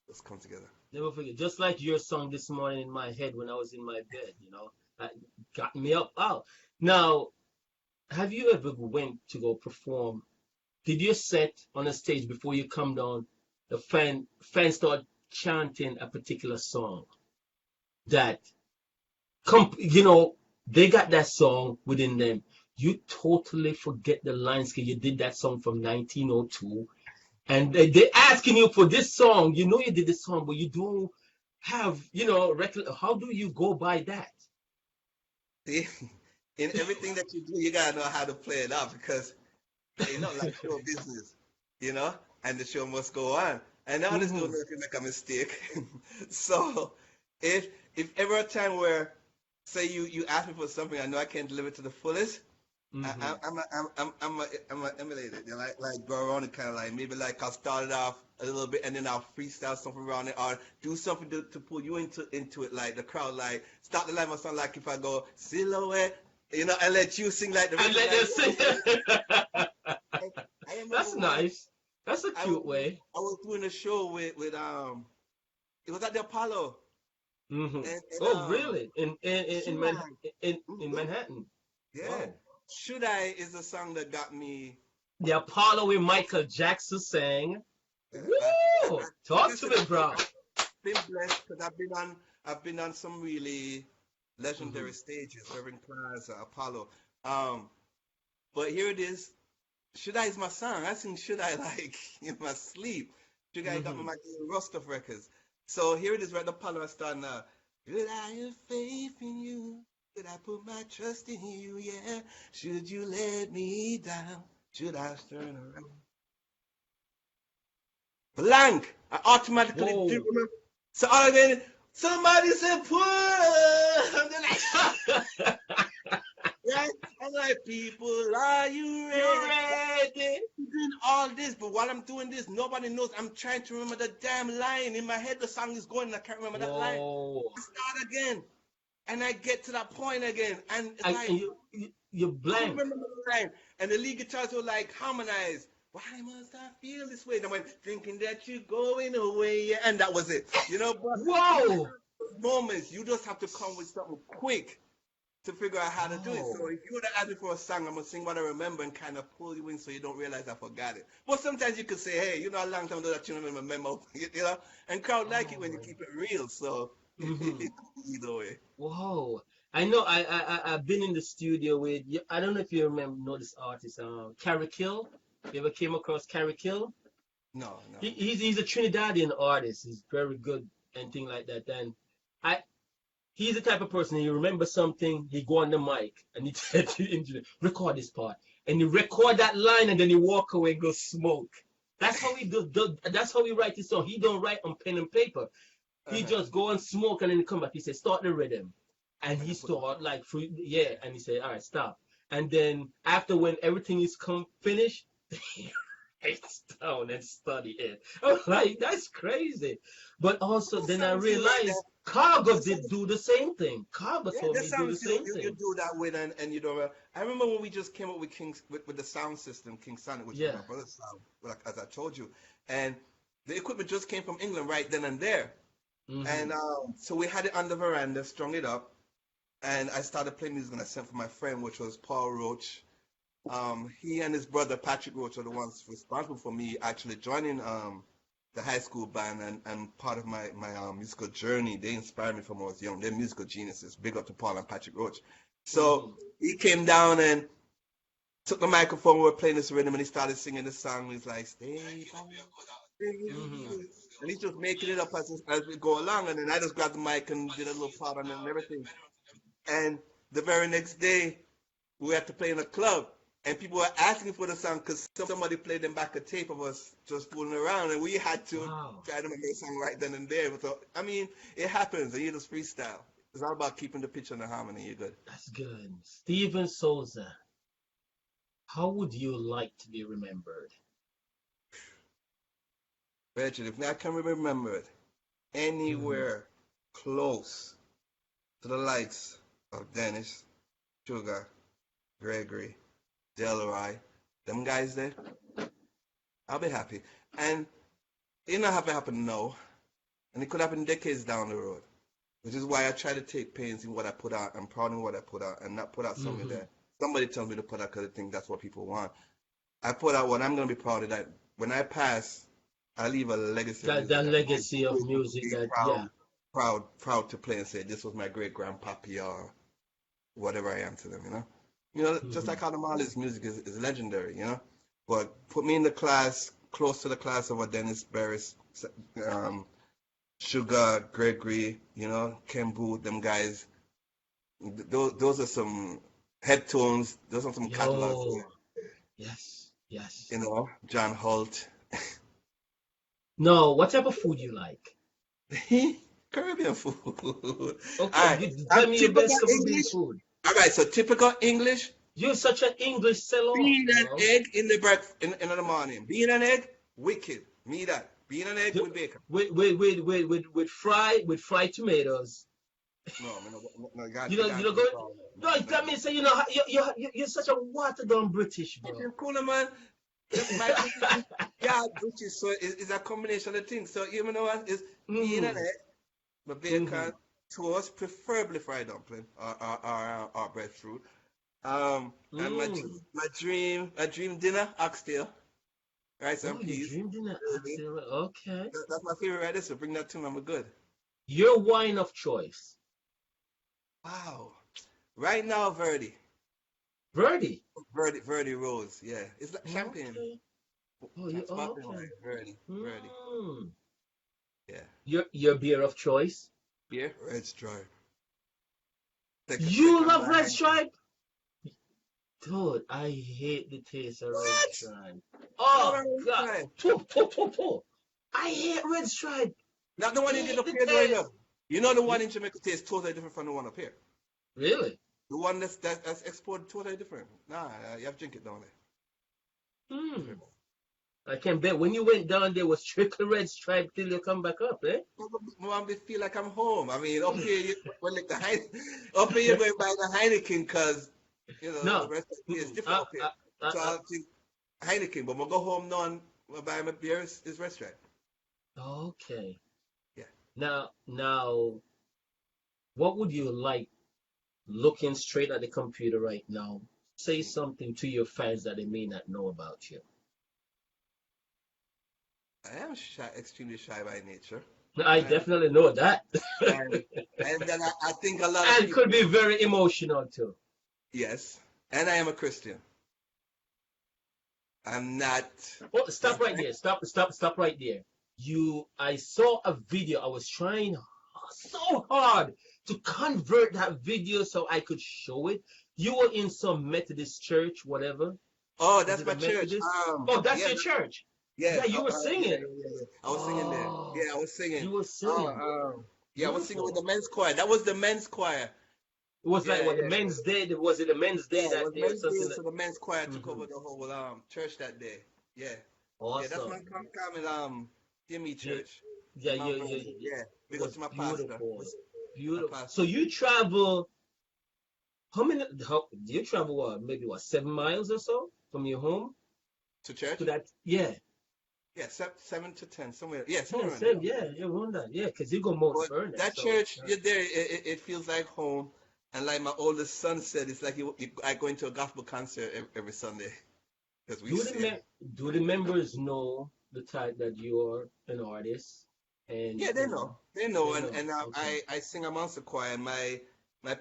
just come together. Never forget, just like your song this morning in my head when I was in my bed, that got me up out. Now, have you ever went to go perform? Did you set on a stage before you come down, the fans start chanting a particular song that they got that song within them. You totally forget the lines because you did that song from 1902, and they asking you for this song. You know you did this song, but you don't have, how do you go by that? See, in everything that you do, you gotta know how to play it out because it's not like show business, and the show must go on. And now this don't know if you make a mistake. So if ever a time where say you ask me for something, I know I can't deliver it to the fullest. I'm a emulate it. Like go around it kind of like maybe like I'll start it off a little bit and then I'll freestyle something around it or do something to pull you into it like the crowd like start the line of song like if I go silhouette, and let you sing like the And let them sing. I remember That's nice. That's a cute way. I was doing a show with it was at the Apollo. Oh, really? In Manhattan? Yeah. Wow. Should I is the song that got me. The Apollo with Michael Jackson sang. Woo! Talk to me, bro. Been blessed because I've been on some really legendary stages, Irving Plaza, Apollo. But here it is. Should I is my song. I sing Should I like in my sleep. Should I got me my Rust of records. So here it is right at the Apollo I start now. Should I have faith in you? Should I put my trust in you? Yeah. Should you let me down? Should I turn around? Blank. I automatically do. So all again. Somebody said pull. Right? I'm like, people, are you ready? You ready? I'm doing all this, but while I'm doing this, nobody knows. I'm trying to remember the damn line. In my head, the song is going, and I can't remember that line. I start again. And I get to that point again. And it's like, you're blank. I don't remember the line. And the lead guitars were like, harmonized. Why must I feel this way? And I went, thinking that you're going away. Yeah. And that was it. But whoa! Moments, you just have to come with something quick to figure out how to do it. So if you would have asked me for a song, I'm going to sing what I remember and kind of pull you in so you don't realize I forgot it. But sometimes you could say, hey, a long time ago that you remember memo, and crowd like it when you keep it real. So either way. Whoa. I know I've been in the studio with, I don't know if you know this artist, Carrie Kill. You ever came across Carrie Kill? No. He's a Trinidadian artist. He's very good and things like that. And he's the type of person, he remembers something, he go on the mic and he tell the engineer, record this part. And he record that line and then he walk away and go smoke. That's how he that's how he write his song. He don't write on pen and paper. He just go and smoke and then he come back. He say, start the rhythm. And he start like, and he say, all right, stop. And then after when everything is finished, he writes down and study it. I'm like, that's crazy. But also then I realized Cargo did do the same thing. Cargo told me do the same thing. You do that with and I remember when we just came up with with the sound system, King Sonic, which is my brother's sound, as I told you. And the equipment just came from England right then and there. And so we had it on the veranda, strung it up, and I started playing music and I sent for my friend, which was Paul Roach. He and his brother Patrick Roach are the ones responsible for me actually joining the high school band and part of my musical journey. They inspired me from when I was young. They're musical geniuses. Big up to Paul and Patrick Roach. So he came down and took the microphone. We were playing this rhythm and he started singing the song. He's like, stay. And he's just making it up as we go along. And then I just grabbed the mic and did a little part on it and everything. And the very next day, we had to play in a club. And people were asking for the song because somebody played them back a tape of us just fooling around. And we had to try to make the song right then and there. So, I mean, it happens. And you just freestyle. It's all about keeping the pitch and the harmony. You're good. That's good. Steven Souza, how would you like to be remembered? Richard, if I can remember it, anywhere close to the likes of Dennis, Sugar, Gregory, Delroy, them guys there, I'll be happy. And it not have to happen now, and it could happen decades down the road, which is why I try to take pains in what I put out. I'm proud in what I put out, and not put out something that somebody tells me to put out because I think that's what people want. I put out what I'm going to be proud of, that when I pass, I leave a legacy. That legacy of music that, proud to play and say, this was my great-grandpappy or whatever I am to them, just like how the Marley's music is legendary, But put me in the class, close to the class of what Dennis Barris, Sugar, Gregory, Ken Booth, them guys. Those are some head tones. Those are some catalogs. Yes. John Holt. No, what type of food you like? Caribbean food. Okay, tell me your best Caribbean food. All right, so typical English. You're such an English seller. Bean and egg in the breakfast in the morning. Bean and egg, wicked. Me that. Bean and egg with bacon. With fried tomatoes. No, No, that means you're such a watered down British, bro. It's cool, man. British. So it's a combination of things. So you know what is bean and egg, but bacon, toast, preferably fried dumpling or breadfruit. And my dream dinner, oxtail. Right, some peas. Dream dinner, oxtail. Okay. That's my favorite right there, so bring that to me, I'm good. Your wine of choice. Wow. Right now, Verdi. Verdi Rose, yeah. It's like champagne. Okay. Verdi. Yeah. Your beer of choice? Beer? Red Stripe. You love Red Stripe? Dude, I hate the taste of Red Stripe. Oh, God. Poo. I hate Red Stripe. Not the one you get up here right now. You know the one in Jamaica tastes totally different from the one up here. Really? The one that's exported totally different. Nah, you have to drink it down there. I can bet when you went down there was strictly Red Stripe till you come back up, eh? I feel like I'm home. I mean, up here, up here you're going by the Heineken because, the rest of the is different up here. So I think Heineken, but when I go home now and buy my beer is Red Stripe. Okay. Yeah. Now, what would you like, looking straight at the computer right now, say something to your fans that they may not know about you? I am extremely shy by nature. I definitely know that. and then I think a lot of and people, could be very emotional too. Yes. And I am a Christian. I'm not. Oh, stop right there. Stop right there. I saw a video. I was trying so hard to convert that video so I could show it. You were in some Methodist church, whatever. Oh, that's my church. That's your church. Yeah, you were singing. Yeah. I was singing there. Yeah, I was singing. You were singing. I was singing with the men's choir. That was the men's choir. It was the men's day. Was it the men's day that day? So the men's choir took over the whole church that day. Yeah. Awesome. Yeah, that's my common Jimmy church. Yeah. Because my pastor. Beautiful. So you travel. You travel maybe 7 miles or so from your home to church? To that, yeah. Yeah, 7 to 10 somewhere. Yeah, you're around that. Yeah, because you go Mount Vernon. That church, you're there. It feels like home. And like my oldest son said, it's like I go into a gospel concert every Sunday. Do the members know the type that you're an artist? And yeah, they know. They know. I sing amongst the choir. And my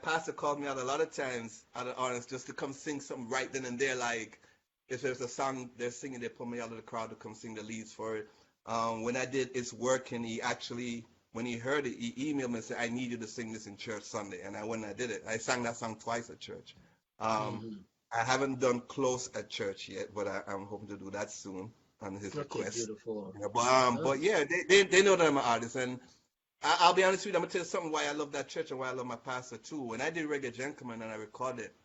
pastor called me out a lot of times out of audience just to come sing something right then and there. Like if there's a song they're singing, they pull me out of the crowd to come sing the leads for it. When I did It's Working, he actually, when he heard it, he emailed me and said, I need you to sing this in church Sunday. And I went and I did it. I sang that song twice at church. Mm-hmm. I haven't done Close at church yet, but I'm hoping to do that soon on his Okay, request. beautiful. Yeah, but yeah, they know that I'm an artist. And I'll be honest with you, I'm going to tell you something why I love that church and why I love my pastor too. When I did Reggae Gentleman and I recorded it,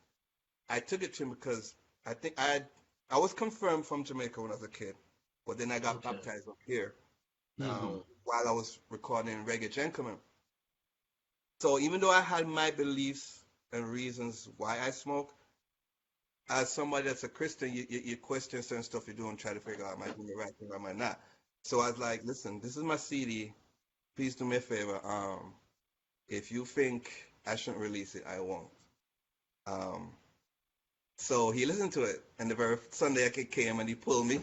I took it to him because I think I was confirmed from Jamaica when I was a kid, but then I got Okay. baptized up here Mm-hmm. while I was recording Reggae Gentleman. So even though I had my beliefs and reasons why I smoke, as somebody that's a Christian, you question certain stuff you do and try to figure out, am I doing the right thing or am I not? So I was like, listen, this is my CD. Please do me a favor. If you think I shouldn't release it, I won't. So he listened to it, and the very Sunday I came and he pulled me.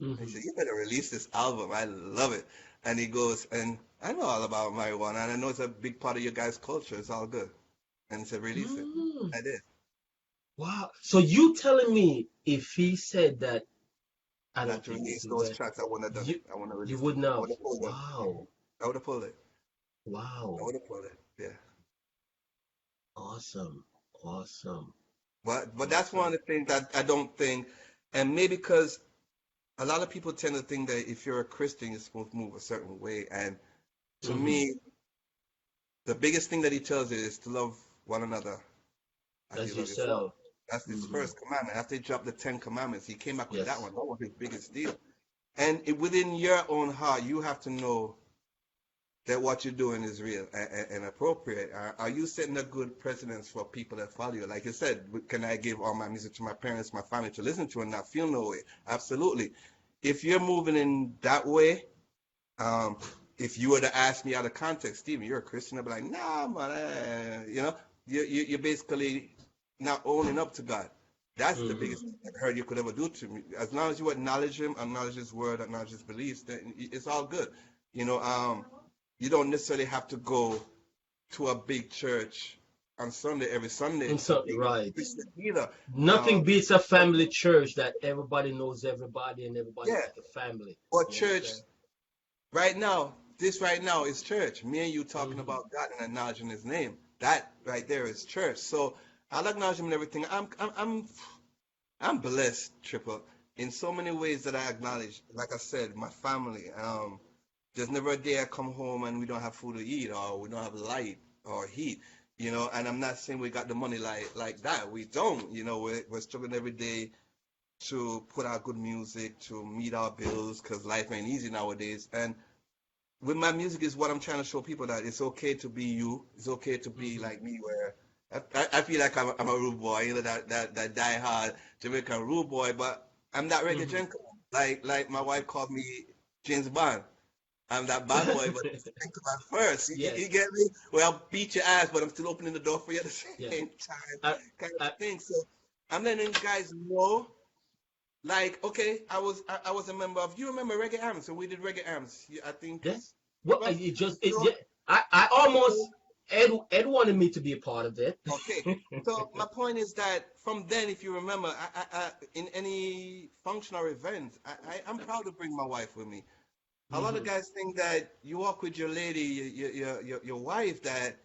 Mm-hmm. He said, you better release this album. I love it. And he goes, and I know all about marijuana, and I know it's a big part of your guys' culture. It's all good. And he said, release it. I did. Wow. So you telling me if he said that, I Not don't to think release this is those right, tracks, I wouldn't have done you it. I wouldn't have you released would them. I know. would have pulled them. Wow. I would have pulled it. I Wow. would have pulled it. Yeah. Awesome. Awesome. But that's one of the things that I don't think, and maybe because a lot of people tend to think that if you're a Christian, you're supposed to move a certain way. And to me, the biggest thing that he tells you is to love one another as As you love yourself. yourself. That's his first commandment. After he dropped the 10 Commandments, he came back with Yes. that one. That was his biggest deal. And within your own heart, you have to know that what you're doing is real and appropriate. Are you setting a good precedence for people that follow you? Like you said, can I give all my music to my parents, my family to listen to and not feel no way? Absolutely. If you're moving in that way, if you were to ask me out of context, Steven, you're a Christian, I'd be like, nah, man, you know, you're basically not owning up to God. That's the biggest thing I've heard you could ever do to me. As long as you acknowledge him, acknowledge his word, acknowledge his beliefs, then it's all good. You know, you don't necessarily have to go to a big church on Sunday every Sunday And to so, be right. Christian either. Nothing beats a family church that everybody knows everybody and everybody's Yeah, like a family. or You church understand? right now. This right now is church. Me and you talking about God and acknowledging His name. That right there is church. So I'll acknowledge Him and everything. I'm blessed, Triple, in so many ways that I acknowledge. Like I said, my family. There's never a day I come home and we don't have food to eat or we don't have light or heat, you know. And I'm not saying we got the money like that. We don't, you know. We're struggling every day to put out good music, to meet our bills, because life ain't easy nowadays. And with my music is what I'm trying to show people, that it's okay to be you. It's okay to be like me, where I feel like I'm a rude boy, you know, that die-hard Jamaican rude boy, but I'm that reggae gentleman. Like my wife called me James Bond. I'm that bad boy, but think about first. Yes. You get me? Well, I'll beat your ass, but I'm still opening the door for you at the same Yeah. time, kind of thing. So I'm letting guys know, like, okay, I was a member of. You remember Reggae Amps? So we did Reggae Amps. I think. Yes. Well, Remember? it just So, yeah, I almost Ed wanted me to be a part of it. okay. So my point is that from then, if you remember, I in any function or event, I'm proud to bring my wife with me. A lot of guys think that you walk with your lady, your wife, that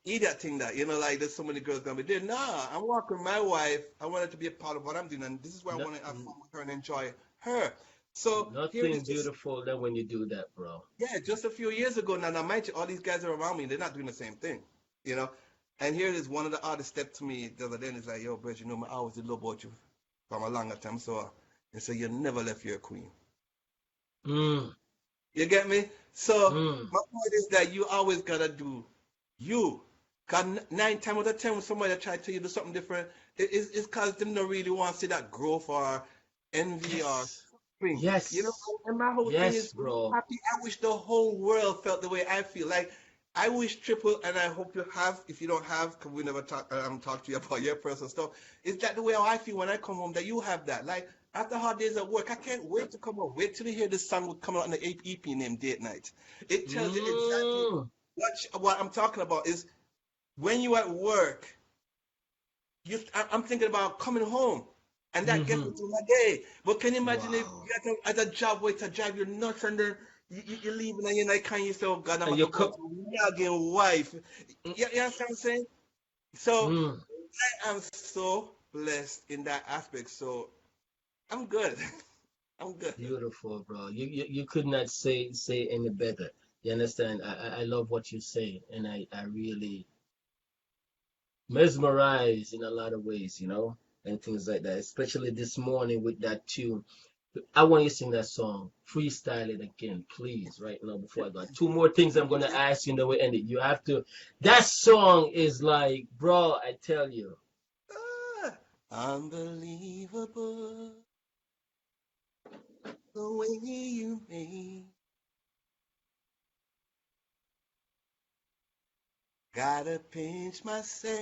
idiot thing that, you know, like there's so many girls gonna be there. Nah, I'm walking with my wife. I want her to be a part of what I'm doing, and this is why I want to have fun with her and enjoy her. So here it Nothing is. beautiful than when you do that, bro. Yeah, just a few years ago. Now mind you, all these guys are around me. They're not doing the same thing, you know. And here it is. One of the artists stepped to me the other day and is like, "Yo, bro, you know, I always did love about you from a longer time. So, and so you never left your queen." You get me? So my point is that you always gotta do you. Cause 9 times out of 10 when somebody try to tell you to do something different, it's cause they don't really want to see that growth or envy or something. Yes. You know, and my whole thing is bro. happy. I wish the whole world felt the way I feel. Like I wish Triple, and I hope you have. If you don't have, cause we never talk to you about your personal stuff. Is that the way how I feel when I come home? That you have that. Like after hard days at work, I can't wait to come home. Wait till you hear this song will come out on the EP named Date Night. It tells you exactly what I'm talking about. Is when you at work, I'm thinking about coming home. And that gets me through my day. But can you imagine if Wow. you're at a job where it's a drive you nuts and then you leaving and you're like, can you say, oh God, I'm And going you to go cook. to nagging wife. You understand what I'm saying? So Mm, I am so blessed in that aspect. So I'm good. I'm good. beautiful, bro. You could not say any better. You understand? I love what you say, and I really mesmerized in a lot of ways, and things like that. Especially this morning with that tune. I want you to sing that song. Freestyle it again, please, right now before I go. Two more things I'm gonna ask you in the way end it. You have to. That song is like, bro, I tell you. Ah, unbelievable the way you made. Gotta pinch myself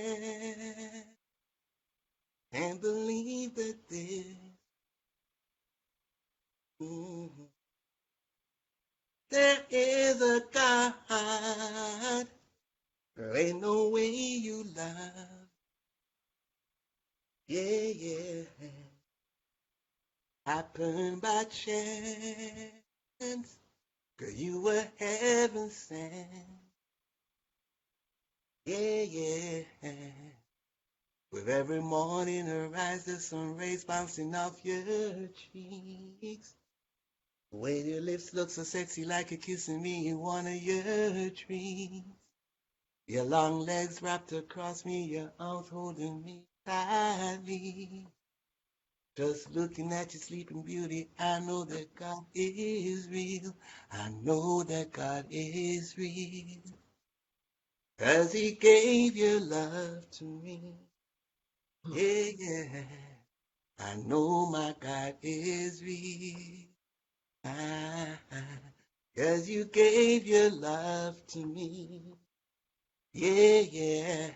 and believe that this mhm, there is a God. There ain't no way you love. Yeah, yeah. Happened by chance. Girl, you were heaven sent. Yeah, yeah. With every morning arise, the sun rays bouncing off your cheeks. The way your lips look so sexy, like you're kissing me in one of your dreams. Your long legs wrapped across me, your arms holding me tightly. Just looking at your sleeping beauty, I know that God is real. I know that God is real. 'Cause He gave your love to me. Yeah, yeah. I know my God is real. Ah, 'cause you gave your love to me. Yeah, yeah.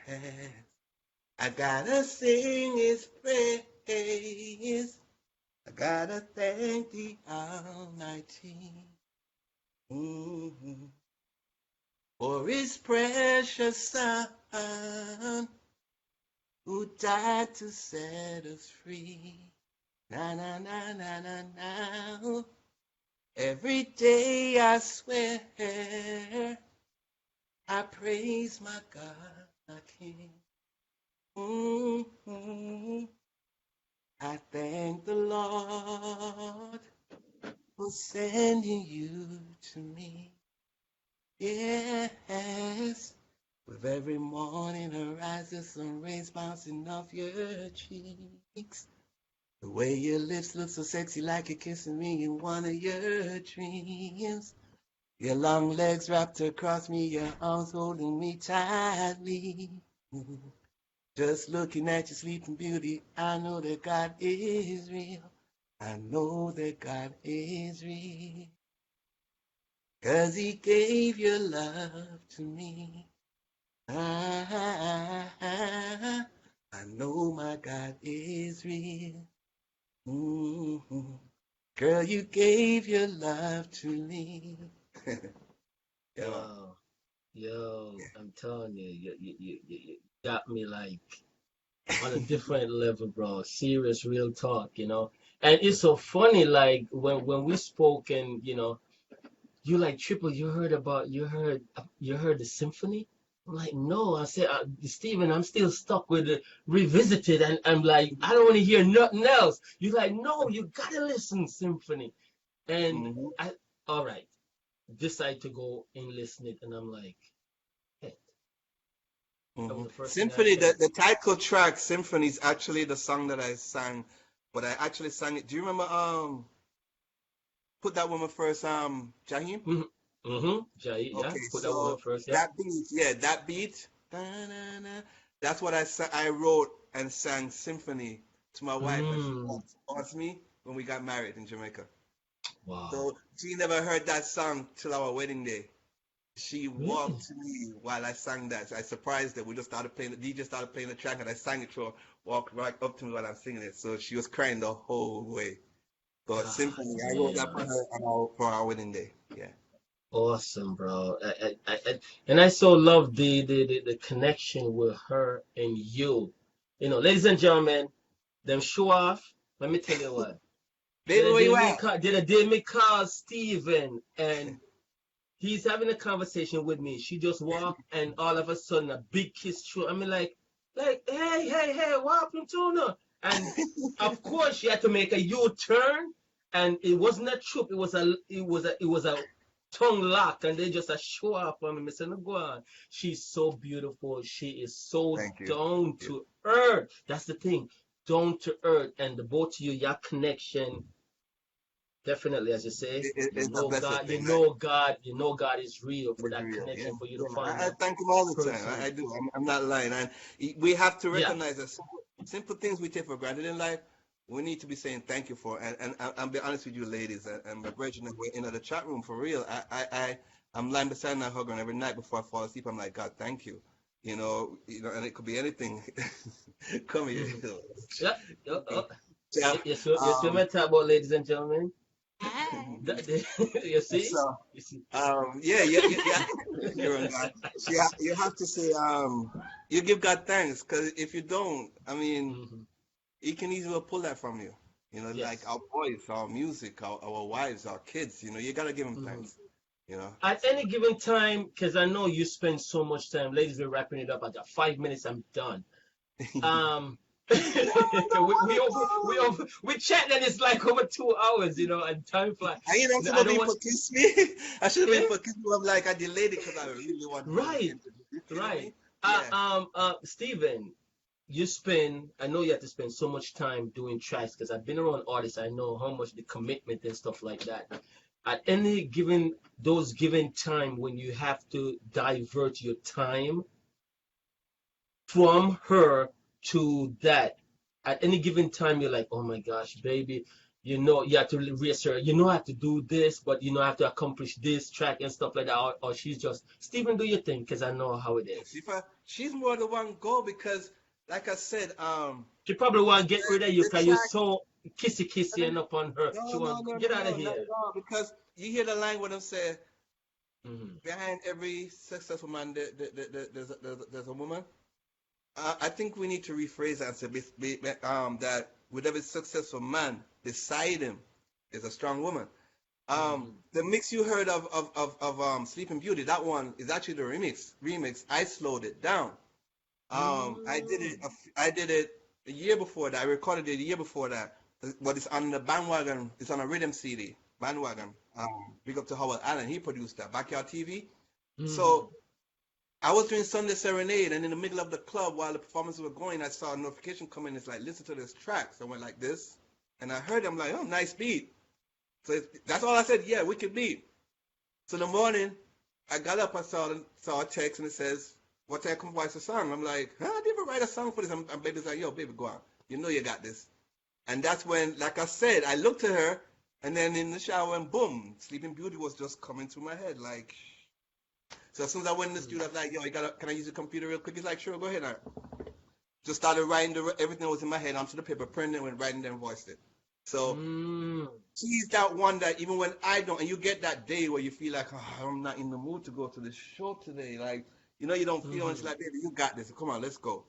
I gotta sing His praise. I gotta thank the Almighty for His precious Son who died to set us free. Na na na na na na. Every day I swear I praise my God, my King. I thank the Lord for sending you to me. Yes, with every morning arise, the sun rays bouncing off your cheeks. The way your lips look so sexy, like you're kissing me in one of your dreams. Your long legs wrapped across me, your arms holding me tightly. Just looking at your sleeping beauty, I know that God is real. I know that God is real. 'Cause He gave your love to me. I know my God is real. Girl, you gave your love to me. Yeah, man. Yo, I'm telling you got me like on a different level, bro. Serious, real talk. And it's so funny, like when we spoke, and you like Triple. You heard the symphony. I'm like, no. I said, Steven, I'm still stuck with the revisited, and I'm like, I don't want to hear nothing else. You're like, no, you gotta listen symphony, and Mhm. all right, decide to go and listen it, and I'm like, hey, that was the first thing I Symphony, said. the title track, Symphony, is actually the song that I sang, but I actually sang it. Do you remember Put That Woman First, Jaheim? Jai, yeah, Okay, put that woman so first, yeah. that beat, yeah, that beat, da-na-na, that's what I wrote and sang Symphony to my wife, and she Mm, asked me when we got married in Jamaica. wow. So she never heard that song till our wedding day. She Really? walked to me while I sang that. So I surprised her. We just started playing. The DJ started playing the track, and I sang it to her. Walked right up to me while I'm singing it. So she was crying the whole way. But God Symphony, I wrote that for damn. her for our wedding day. Yeah. Awesome, bro. And I so love the connection with her and you. Ladies and gentlemen, them show off. let me tell you what. Baby, where you at? The other day me call Steven and he's having a conversation with me. She just walked and all of a sudden a big kiss through. I mean hey, what happened to her? And of course she had to make a U-turn and it wasn't a troop, it was a tongue lock and they just a show up on me. Mr. Nguan. She's so beautiful. She is so down to earth. That's the thing. Down to earth. And the both of you, your connection. Definitely, as you say, you know God is real for that connection for you to find. I thank him all the time. I do. I'm not lying. And we have to recognize that simple things we take for granted in life, we need to be saying thank you for. And I'll be honest with you, ladies, and my brethren, we're in the chat room for real. I'm lying beside my husband every night before I fall asleep. I'm like, God, thank you. You know, and it could be anything. Come here. You see what I talk about, ladies and gentlemen? You see? So, you have to say, you give God thanks, because if you don't, I mean, He can easily pull that from you. You know, like our boys, our music, our wives, our kids, you know, you got to give them thanks. You know, at any given time, because I know you spend so much time, ladies, we're wrapping it up. I got 5 minutes, I'm done. we chatting and it's like over 2 hours, you know, and time flies. I ain't supposed to be for kiss me. I should have been for kiss me. I'm like, I delayed it because I really want to. Right. Steven, I know you have to spend so much time doing tracks because I've been around artists. I know how much the commitment and stuff like that. At any given time when you have to divert your time from her to that, at any given time you're like, oh my gosh, baby, you know, you have to reassert, you know, I have to do this, but you know, I have to accomplish this track and stuff like that, or she's just, Steven, do your thing, because I know how it is. She's more the one go, because like I said, she probably want to get rid of you because you're so kissy and up on her. She want to get out of here. No, because you hear the line when them say, behind every successful man, there's a woman. I think we need to rephrase that and say that with every successful man, beside him is a strong woman. The mix you heard of Sleeping Beauty, that one is actually the remix. I slowed it down. I did it a year before that. I recorded it a year before that. But it's on the Bandwagon. It's on a rhythm CD. Bandwagon. Big up to Howard Allen. He produced that. Backyard TV. So I was doing Sunday Serenade, and in the middle of the club while the performances were going, I saw a notification come in. It's like, listen to this track. So I went like this, and I heard them like, oh, nice beat. So that's all I said. Yeah, wicked beat. So in the morning, I got up, I saw a text, and it says, what time come write a song? I'm like, I didn't write a song for this. And baby's like, yo, baby, go on. You know you got this. And that's when, like I said, I looked at her, and then in the shower, and boom, Sleeping Beauty was just coming to my head, like. So as soon as I went in the studio, I was like, yo, can I use the computer real quick? He's like, sure, go ahead. I just started writing everything that was in my head onto the paper, printed it, went writing, then voiced it. So she's that one that even when I don't, and you get that day where you feel like, oh, I'm not in the mood to go to the show today. Like, you know, you don't feel, and she's like, baby, you got this. Come on, let's go.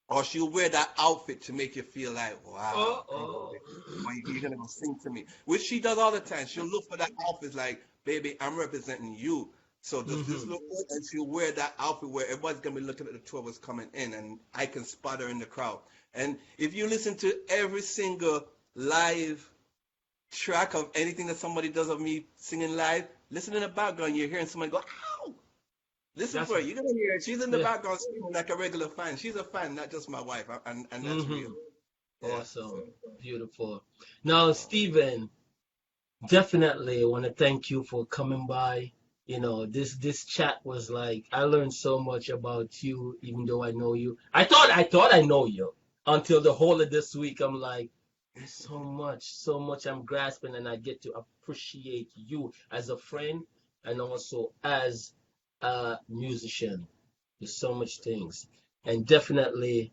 Or she'll wear that outfit to make you feel like, wow, you're going to go sing to me. Which she does all the time. She'll look for that outfit like, baby, I'm representing you. So just look good, and she'll wear that outfit where everybody's going to be looking at the two of us coming in, and I can spot her in the crowd. And if you listen to every single live track of anything that somebody does of me singing live, listen in the background, you're hearing somebody go, ow! Listen for it. You're going to hear it. She's in the background screaming like a regular fan. She's a fan, not just my wife, and that's real. Awesome. Beautiful. Now, Steven, definitely want to thank you for coming by. You know, this chat was like, I learned so much about you, even though I know you. I thought I know you until the whole of this week. I'm like, there's so much I'm grasping, and I get to appreciate you as a friend and also as a musician. There's so much things. And definitely,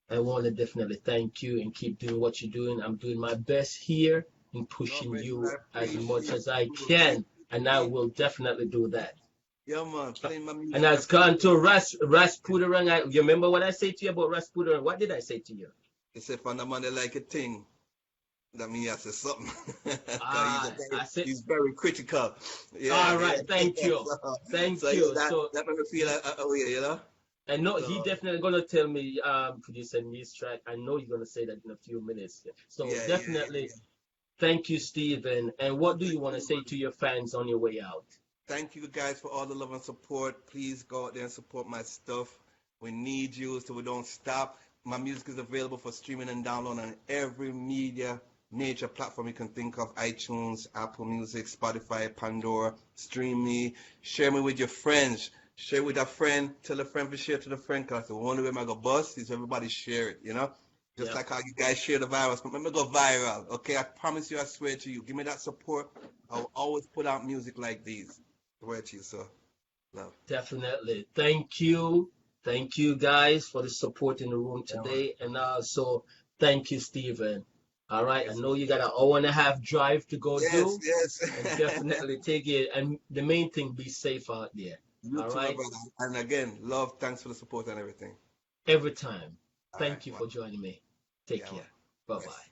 I want to definitely thank you and keep doing what you're doing. I'm doing my best here in pushing you as much as I can. And I will definitely do that. Yeah, man. And I've gone to Rasputin. You remember what I said to you about Rasputin? What did I say to you? You said, "Find a man that like a thing. That means I said something. 'Cause I said, he's very critical. Yeah. all right, thank you. So You. that So, made me feel you know. I know he So definitely gonna tell me, could you send me his track? I know you're gonna say that in a few minutes. So definitely, thank you, Stephen. And what do you want to say to your fans on your way out? Thank you guys for all the love and support. Please go out there and support my stuff. We need you so we don't stop. My music is available for streaming and download on every major platform you can think of: iTunes, Apple Music, Spotify, Pandora. Stream me, share me with your friends. Share with a friend, tell a friend to share to the friend, because the only way I go bust is everybody share it, you know? Just like how you guys share the virus. But let me go viral, okay? I promise you, I swear to you. Give me that support. I'll always put out music like these. Swear to you, sir. Love. Definitely. Thank you. Thank you guys for the support in the room today. And also thank you, Stephen. All right. I know you got an hour and a half drive to go do. Yes. And definitely take it. And the main thing, be safe out there. You all too, right. my brother. And again, love, thanks for the support and everything. Every time. All Thank right, you wow. for joining me. Take care. Bye-bye.